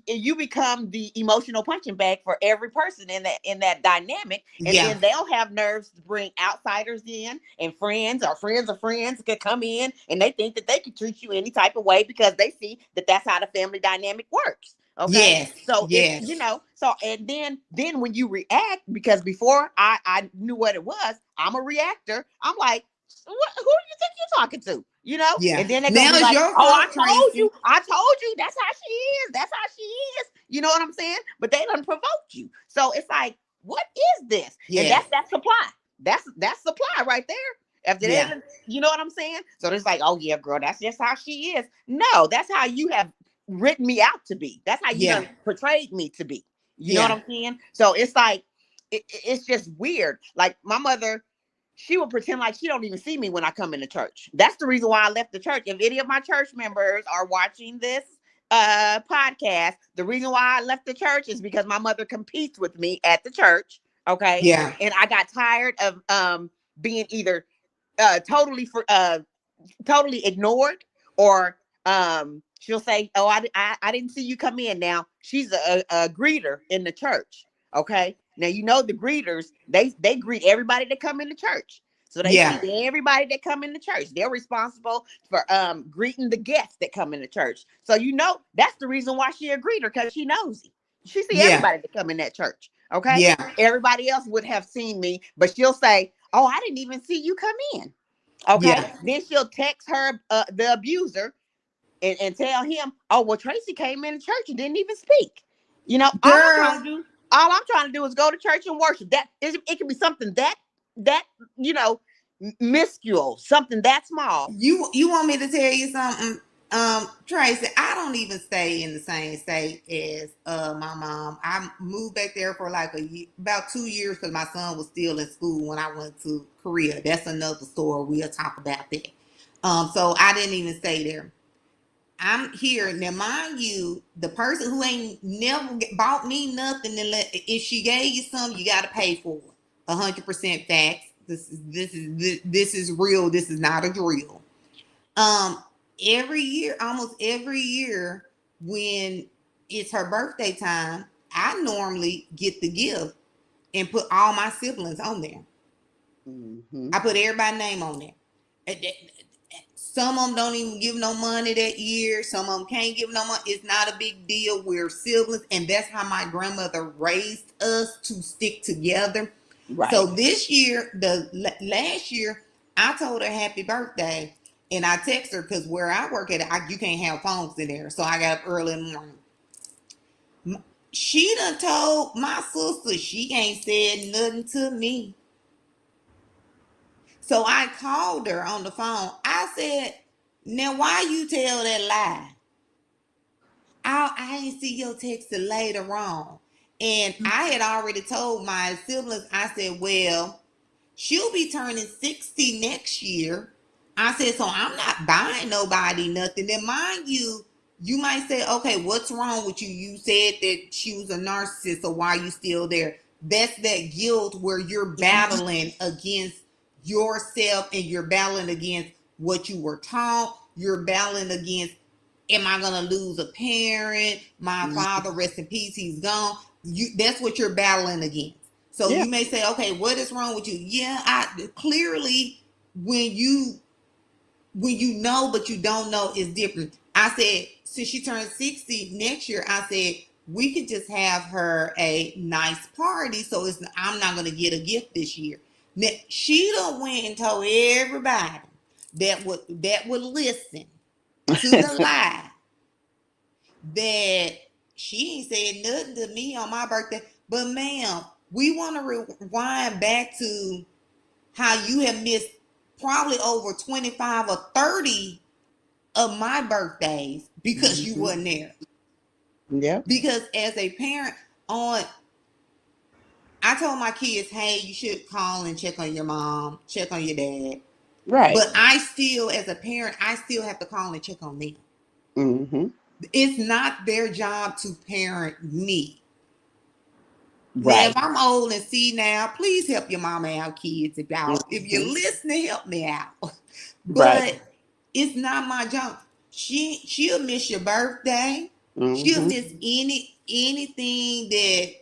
you become the emotional punching bag for every person in that dynamic, and yeah, then they'll have nerves to bring outsiders in, and friends or friends of friends could come in, and they think that they can treat you any type of way because they see that that's how the family dynamic works. Okay, yes, so it's yes, so, and then when you react, because before I knew what it was, I'm a reactor. I'm like, who do you think you're talking to? yeah. And then they're gonna Now be it's like, your "Oh, I fault, told you, Tracy. I told you, that's how she is, that's how she is." You know what I'm saying? But they done provoked you, so it's like, what is this? And Yeah, that's supply. That's supply right there. After yeah, that, you know what I'm saying? So it's like, oh yeah, girl, that's just how she is. No, that's how you have written me out to be. That's how you yeah, done portrayed me to be. You know what yeah, I'm saying? So it's like, it's just weird. Like my mother, she will pretend like she don't even see me when I come into church. That's the reason why I left the church. If any of my church members are watching this podcast, the reason why I left the church is because my mother competes with me at the church. Okay. yeah, And I got tired of being either totally ignored, or She'll say, "Oh, I didn't see you come in." Now she's a greeter in the church. Okay, now you know the greeters, they greet everybody that come into church. So they Yeah. see everybody that come into church. They're responsible for greeting the guests that come into church. So you know that's the reason why she a greeter, because she nosy. She see Yeah. everybody that come in that church. Okay, Yeah. everybody else would have seen me, but she'll say, "Oh, I didn't even see you come in." Okay, Yeah. then she'll text her the abuser and tell him, "Oh, well, Tracy came in the church and didn't even speak." You know, Girl, all I'm trying to do is go to church and worship. It can be something that you know, minuscule, something that small. you want me to tell you something? Tracy, I don't even stay in the same state as my mom. I moved back there for like about 2 years because my son was still in school when I went to Korea. That's another story. We'll talk about that. So I didn't even stay there. I'm here now, mind you. The person who ain't never bought me nothing, and if she gave you something, you got to pay for it. 100% facts. This is real. This is not a drill. Um, every year, almost every year, when it's her birthday time, I normally get the gift and put all my siblings on there. Mm-hmm. I put everybody's name on there. Some of them don't even give no money that year. Some of them can't give no money. It's not a big deal. We're siblings, and that's how my grandmother raised us to stick together. So Right. this year, the last year, I told her happy birthday, and I text her because where I work at, you can't have phones in there. So I got up early in the morning. She done told my sister she ain't said nothing to me. So I called her on the phone. I said, "Now why you tell that lie? I ain't see your text till later on." And I had already told my siblings, I said, "Well, she'll be turning 60 next year." I said, "So I'm not buying nobody nothing." And mind you, you might say, "Okay, what's wrong with you? You said that she was a narcissist, so why are you still there?" That's that guilt where you're battling against yourself, and you're battling against what you were taught. You're battling against, am I gonna lose a parent? My father, rest in peace, he's gone. That's what you're battling against. So Yeah. you may say, "Okay, what is wrong with you?" Yeah, I clearly, when you know but you don't know is different. I said, since she turned 60 next year, I said we could just have her a nice party. So I'm not gonna get a gift this year. Now, she done went and told everybody that would listen to the lie that she ain't said nothing to me on my birthday. But ma'am, we want to rewind back to how you have missed probably over 25 or 30 of my birthdays because you Mm-hmm. wasn't there. Yep. Because as a parent, on I told my kids, "Hey, you should call and check on your mom, check on your dad." Right. But I still, as a parent, I still have to call and check on them. Mm-hmm. It's not their job to parent me. Now, if Right. I'm old and see now, please help your mama out, kids. If you're Mm-hmm. listening, help me out. Right. But it's not my job. She'll miss your birthday. She'll Mm-hmm. miss anything that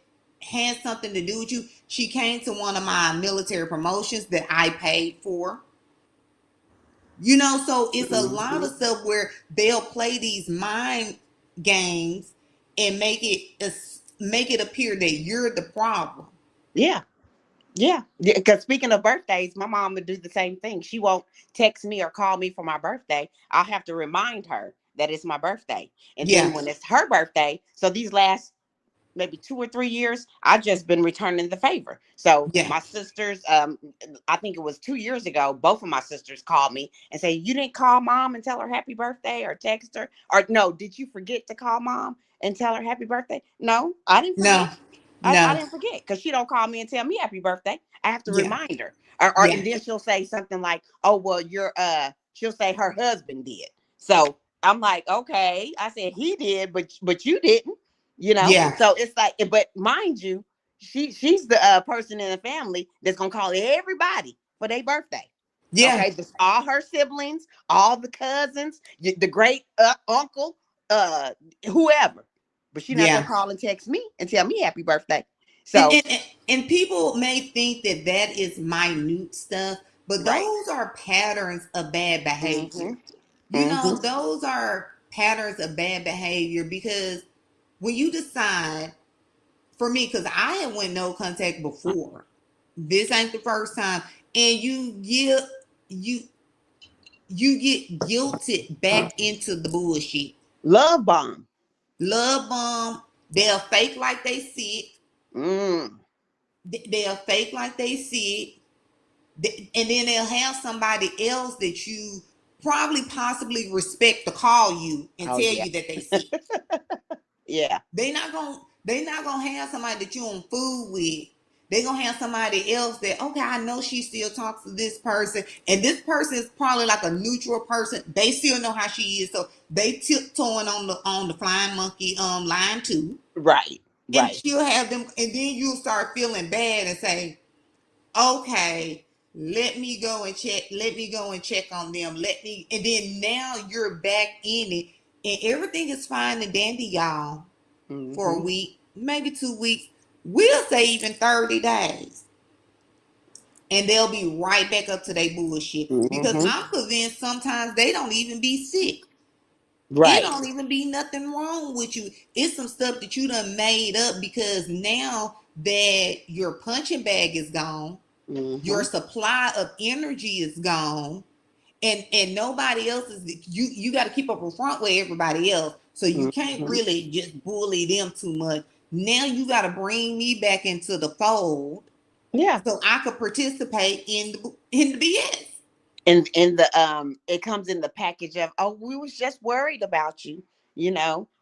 has something to do with you. She came to one of my military promotions that I paid for. So it's a lot Mm-hmm. of stuff where they'll play these mind games and make it appear that you're the problem. Yeah. Yeah. Because speaking of birthdays, my mom would do the same thing. She won't text me or call me for my birthday. I'll have to remind her that it's my birthday. And then Yeah, when it's her birthday, so these last maybe 2 or 3 years, I've just been returning the favor. So yeah, my sisters, I think it was 2 years ago, both of my sisters called me and say, "You didn't call mom and tell her happy birthday or text her? Or no, did you forget to call mom and tell her happy birthday?" No, I didn't no, forget. I no, didn't forget because she don't call me and tell me happy birthday. I have to yeah, remind her. Or yeah, and then she'll say something like, "Oh, well, she'll say her husband did." So I'm like, okay. I said he did, but you didn't, you know? yeah, So it's like, but mind you, she's the person in the family that's gonna call everybody for their birthday. yeah, Okay, just all her siblings, all the cousins, the great uncle, whoever, but she's not gonna Yeah. call and text me and tell me happy birthday. And, So, and, and and people may think that that is minute stuff, but right. those are patterns of bad behavior. Mm-hmm. You Mm-hmm. know, those are patterns of bad behavior because when you decide, for me, because I had went no contact before, this ain't the first time, and you you get guilted back into the bullshit. Love bomb. Love bomb. They'll fake like they see Mm. it. They'll fake like they see it, and then they'll have somebody else that you probably possibly respect to call you and Oh tell yeah. you that they see it. Yeah. They not gonna have somebody that you on food with. They gonna have somebody else that, okay, I know she still talks to this person, and this person is probably like a neutral person. They still know how she is, so they tiptoeing on the flying monkey line too. Right. And Right. she'll have them, and then you'll start feeling bad and say, okay, let me go and check. Let me go and check on them. And then now you're back in it, and everything is fine and dandy, y'all, for a Mm-hmm. week, maybe 2 weeks. We'll say even 30 days. And they'll be right back up to their bullshit. Because Mm-hmm. I'm convinced sometimes they don't even be sick. It Right. don't even be nothing wrong with you. It's some stuff that you done made up because now that your punching bag is gone, Mm-hmm. your supply of energy is gone, and nobody else is, you got to keep up a front with everybody else, so you can't Mm-hmm. really just bully them too much. Now you got to bring me back into the fold Yeah. so I could participate in the BS. And the it comes in the package of, oh, we was just worried about you,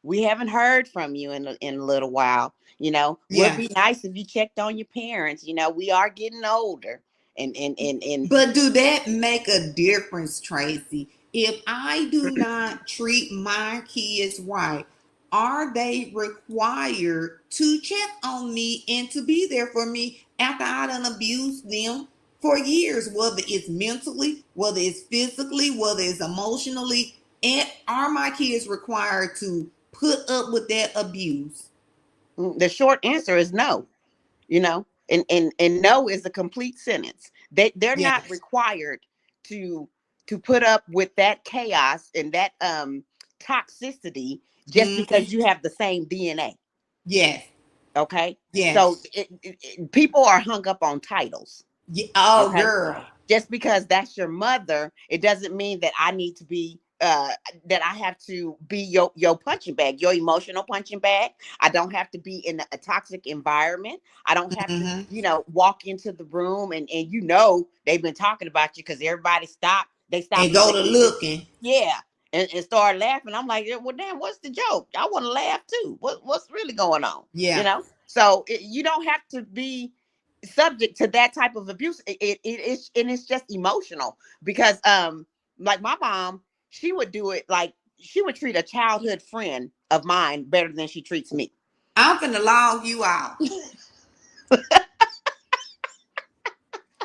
we haven't heard from you in a little while, would Yeah. be nice if you checked on your parents, we are getting older, and But do that make a difference, Tracy? If I do not treat my kids right, are they required to check on me and to be there for me after I done abused them for years, whether it's mentally, whether it's physically, whether it's emotionally? And are my kids required to put up with that abuse? the short answer is no, and no is a complete sentence. They're not Yes. required to put up with that chaos and that toxicity just because Mm-hmm. you have the same DNA. Yes. Okay, so Yes. people are hung up on titles. Yeah. Oh, Okay, girl. just because that's your mother, it doesn't mean that I need to be that I have to be your punching bag, your emotional punching bag. I don't have to be in a toxic environment. I don't have to, Mm-hmm. walk into the room and they've been talking about you because everybody stopped. They stopped And and go said, to looking. yeah, and start laughing. I'm like, well, damn, what's the joke? I want to laugh too. What's really going on? Yeah. So you don't have to be subject to that type of abuse. It is, and it's just emotional because like my mom, she would do it like she would treat a childhood friend of mine better than she treats me. I'm finna log you out.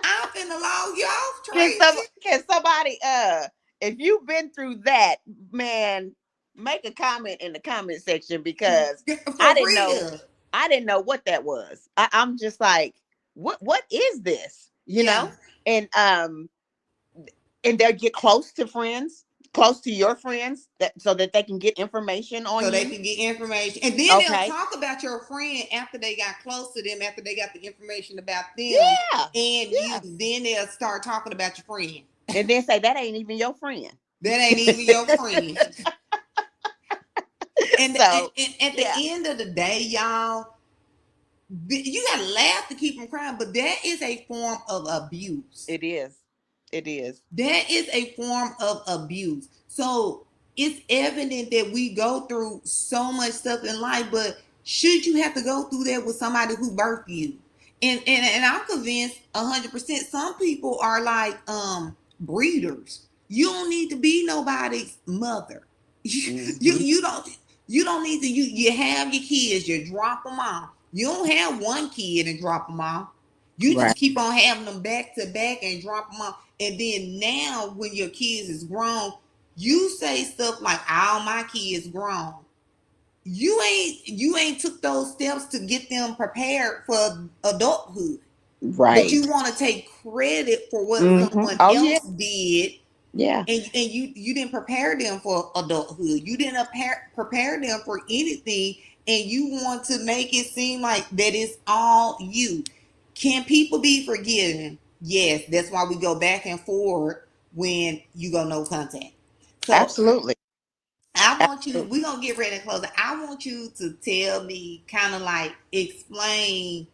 I'm finna log you off, Tracy. Can somebody if you've been through that, man, make a comment in the comment section because I For didn't know real. I didn't know what that was. I'm just like, what is this? Yeah. And they'll get close to your friends, that so that they can get information on So they you. can get information. And then they'll Okay. talk about your friend after they got close to them, after they got the information about them. Yeah. And you Yeah. then they'll start talking about your friend. And then say that ain't even your friend. That ain't even your friend. And So at the yeah, end of the day, y'all, you gotta laugh to keep from crying, but that is a form of abuse. it is. It is. That is a form of abuse. So it's evident that we go through so much stuff in life, but should you have to go through that with somebody who birthed you? And I'm convinced 100% some people are like breeders. You don't need to be nobody's mother. You, Hmm. you don't you don't need to you have your kids, you drop them off. You don't have one kid and drop them off. You Right. just keep on having them back to back and drop them off. And then now, when your kids is grown, You say stuff like all my kids grown. You ain't took those steps to get them prepared for adulthood. But Right. you want to take credit for what Mm-hmm. someone Oh yeah. else did, Yeah. and you didn't prepare them for adulthood. You didn't prepare them for anything, and you want to make it seem like that it's all you. Can people be forgiven? Yes, that's why we go back and forth when you go no contact. So Absolutely. I want you, Absolutely. we're gonna get ready to close. I want you to tell me, kind of like explain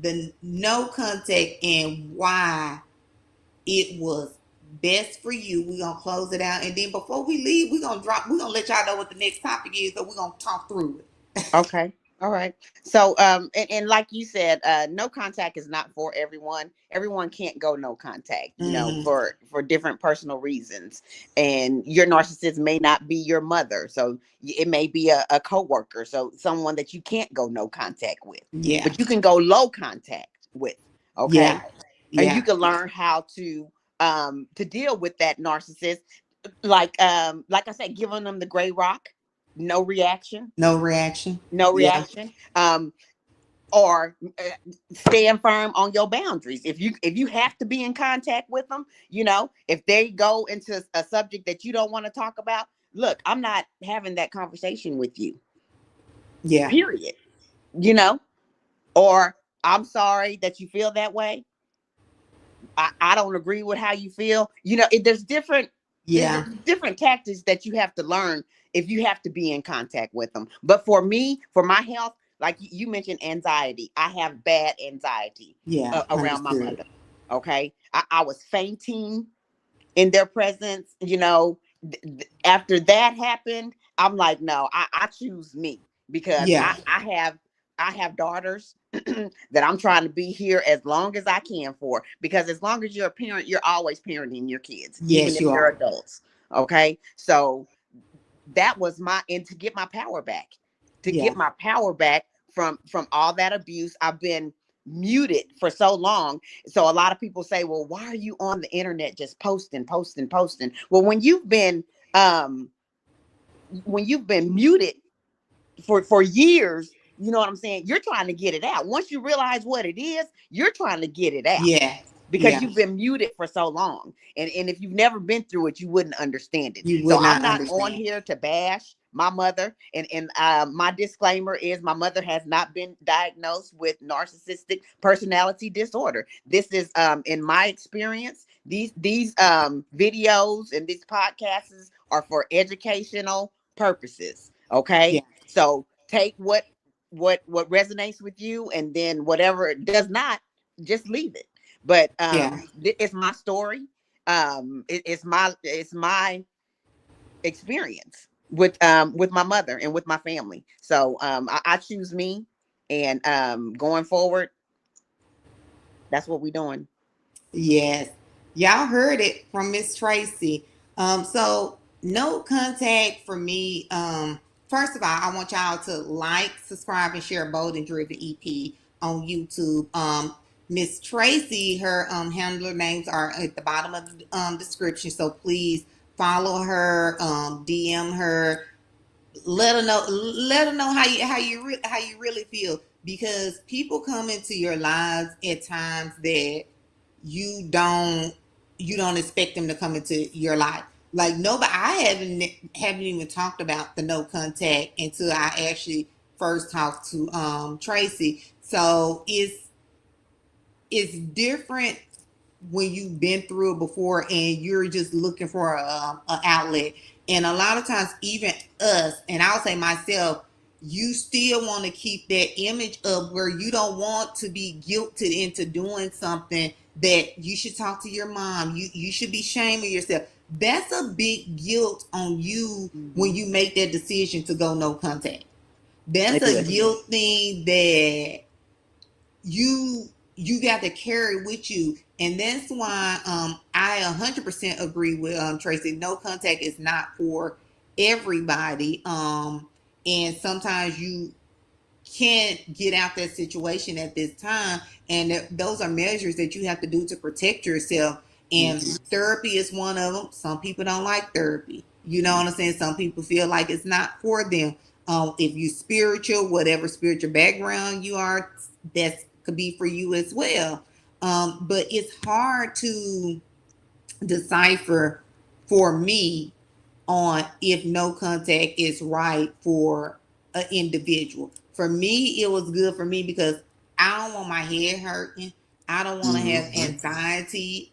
the no contact and why it was best for you. We're gonna close it out, and then before we leave, we're gonna let y'all know what the next topic is, so we're gonna talk through it. Okay. All right. So, and like you said, no contact is not for everyone. Everyone can't go no contact, Mm-hmm. for different personal reasons. And your narcissist may not be your mother, so it may be a coworker, so someone that you can't go no contact with, Yeah, but you can go low contact with. yeah, Okay, and you yeah. can learn how to deal with that narcissist, like I said, giving them the gray rock, no reaction, No reaction. no Yeah, reaction. Or stand firm on your boundaries. If you have to be in contact with them, if they go into a subject that you don't want to talk about, look, I'm not having that conversation with you. yeah, Period. You know, or I'm sorry that you feel that way. I don't agree with how you feel. There's yeah, different tactics that you have to learn if you have to be in contact with them. But for me, for my health, like you mentioned, anxiety. I have bad anxiety yeah. around my Understood. mother. Okay, I was fainting in their presence. After that happened, I'm like, no, I choose me because Yeah. I have daughters that I'm trying to be here as long as I can for. Because as long as you're a parent, you're always parenting your kids, even Yes, if you they're are. adults. Okay, so that was and to get my power back, to Yeah. get my power back from all that abuse. I've been muted for so long. So a lot of people say, well, why are you on the internet just posting, posting, posting? Well, um when you've been muted for years, you know what I'm saying, you're trying to get it out. Once you realize what it is, you're trying to get it out Yeah. because Yeah. you've been muted for so long. And if you've never been through it, you wouldn't understand it. You So would I'm not not on understand. here to bash my mother. And my disclaimer is my mother has not been diagnosed with narcissistic personality disorder. This is in my experience. These videos and these podcasts are for educational purposes. Yeah. Okay. So take what resonates with you, and then whatever does not, just leave it. But Yeah. it's my story. It's my experience with my mother and with my family. So I choose me, and going forward, that's what we're doing. Yes. Y'all heard it from Miss Tracy. So no contact for me. First of all, I want y'all to like, subscribe, and share Bold and Driven EP on YouTube. Miss Tracy, her handler names are at the bottom of the description. So please follow her, DM her, let her know how you really feel, because people come into your lives at times that you don't you don't expect them to come into your life. Like nobody, I haven't even talked about the no contact until I actually first talked to Tracy. So it's different when you've been through it before and you're just looking for a outlet. And a lot of times, even us, and I'll say myself, you still want to keep that image up where you don't want to be guilted into doing something that you should talk to your mom. You should be shaming yourself. That's a big guilt on you Mm-hmm. when you make that decision to go no contact. That's It a is. guilt thing that you got to carry with you. And that's why I 100% agree with Tracy. No contact is not for everybody. And sometimes you can't get out that situation at this time, and those are measures that you have to do to protect yourself. And Mhm. therapy is one of them. Some people don't like therapy. You know what I'm saying? Some people feel like it's not for them. If you spiritual, whatever spiritual background you are, that could be for you as well. But it's hard to decipher for me on if no contact is right for an individual. For me, it was good for me because I don't want my head hurting. I don't want to have anxiety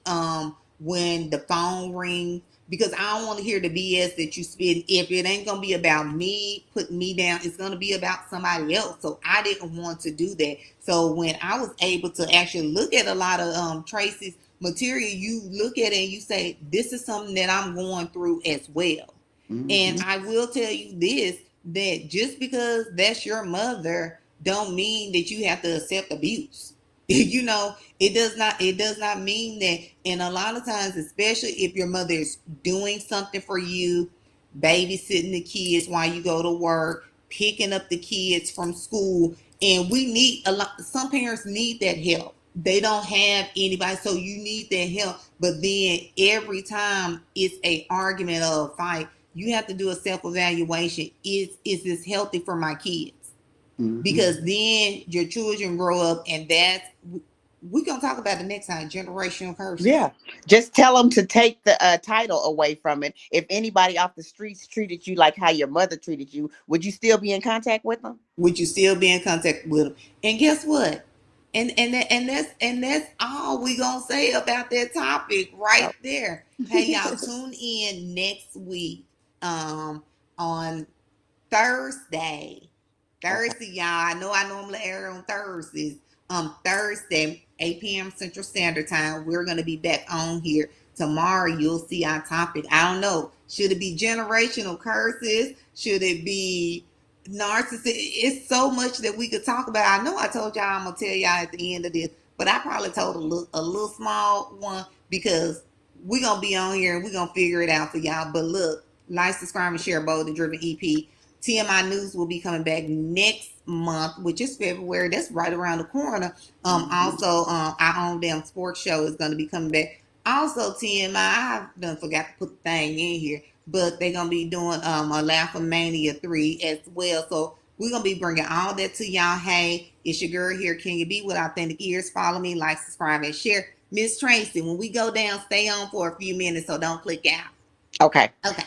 when the phone rings because I don't want to hear the BS that you spit. If it ain't gonna be about me putting me down, it's gonna be about somebody else. So I didn't want to do that. So when I was able to actually look at a lot of Tracy's material, you look at it and you say, this is something that I'm going through as well. And I will tell you this, that just because that's your mother don't mean that you have to accept abuse. You know, it does not mean that. And a lot of times, especially if your mother is doing something for you, babysitting the kids while you go to work, picking up the kids from school, and we need a lot, some parents need that help. They don't have anybody, so you need that help. But then every time it's a argument or a fight, you have to do a self-evaluation. Is this healthy for my kids? Because then your children grow up, and that's, we're gonna talk about the next time, generational curses. Yeah. Just tell them to take the title away from it. If anybody off the streets treated you like how your mother treated you, would you still be in contact with them? Would you still be in contact with them? And guess what? And that's all we gonna say about that topic right Oh. there. Hey, y'all, tune in next week on Thursday. Okay. Thursday, y'all. I know I normally air on Thursdays. Thursday, 8 p.m. Central Standard Time. We're gonna be back on here. Tomorrow you'll see our topic. I don't know. Should it be generational curses? Should it be narcissist? It's so much that we could talk about. I know I told y'all I'm gonna tell y'all at the end of this, but I probably told a little small one because we're gonna be on here and we're gonna figure it out for y'all. But look, like, subscribe, and share Bold and Driven EP. TMI News will be coming back next month, which is February. That's right around the corner. Also, our own damn sports show is going to be coming back. Also, TMI, I done forgot to put the thing in here, but they're going to be doing a Laughomania 3 as well. So we're going to be bringing all that to y'all. Hey, it's your girl here, Can You Be with Authentic Ears? Follow me, like, subscribe, and share. Miss Tracy, when we go down, stay on for a few minutes, so don't click out. Okay. Okay.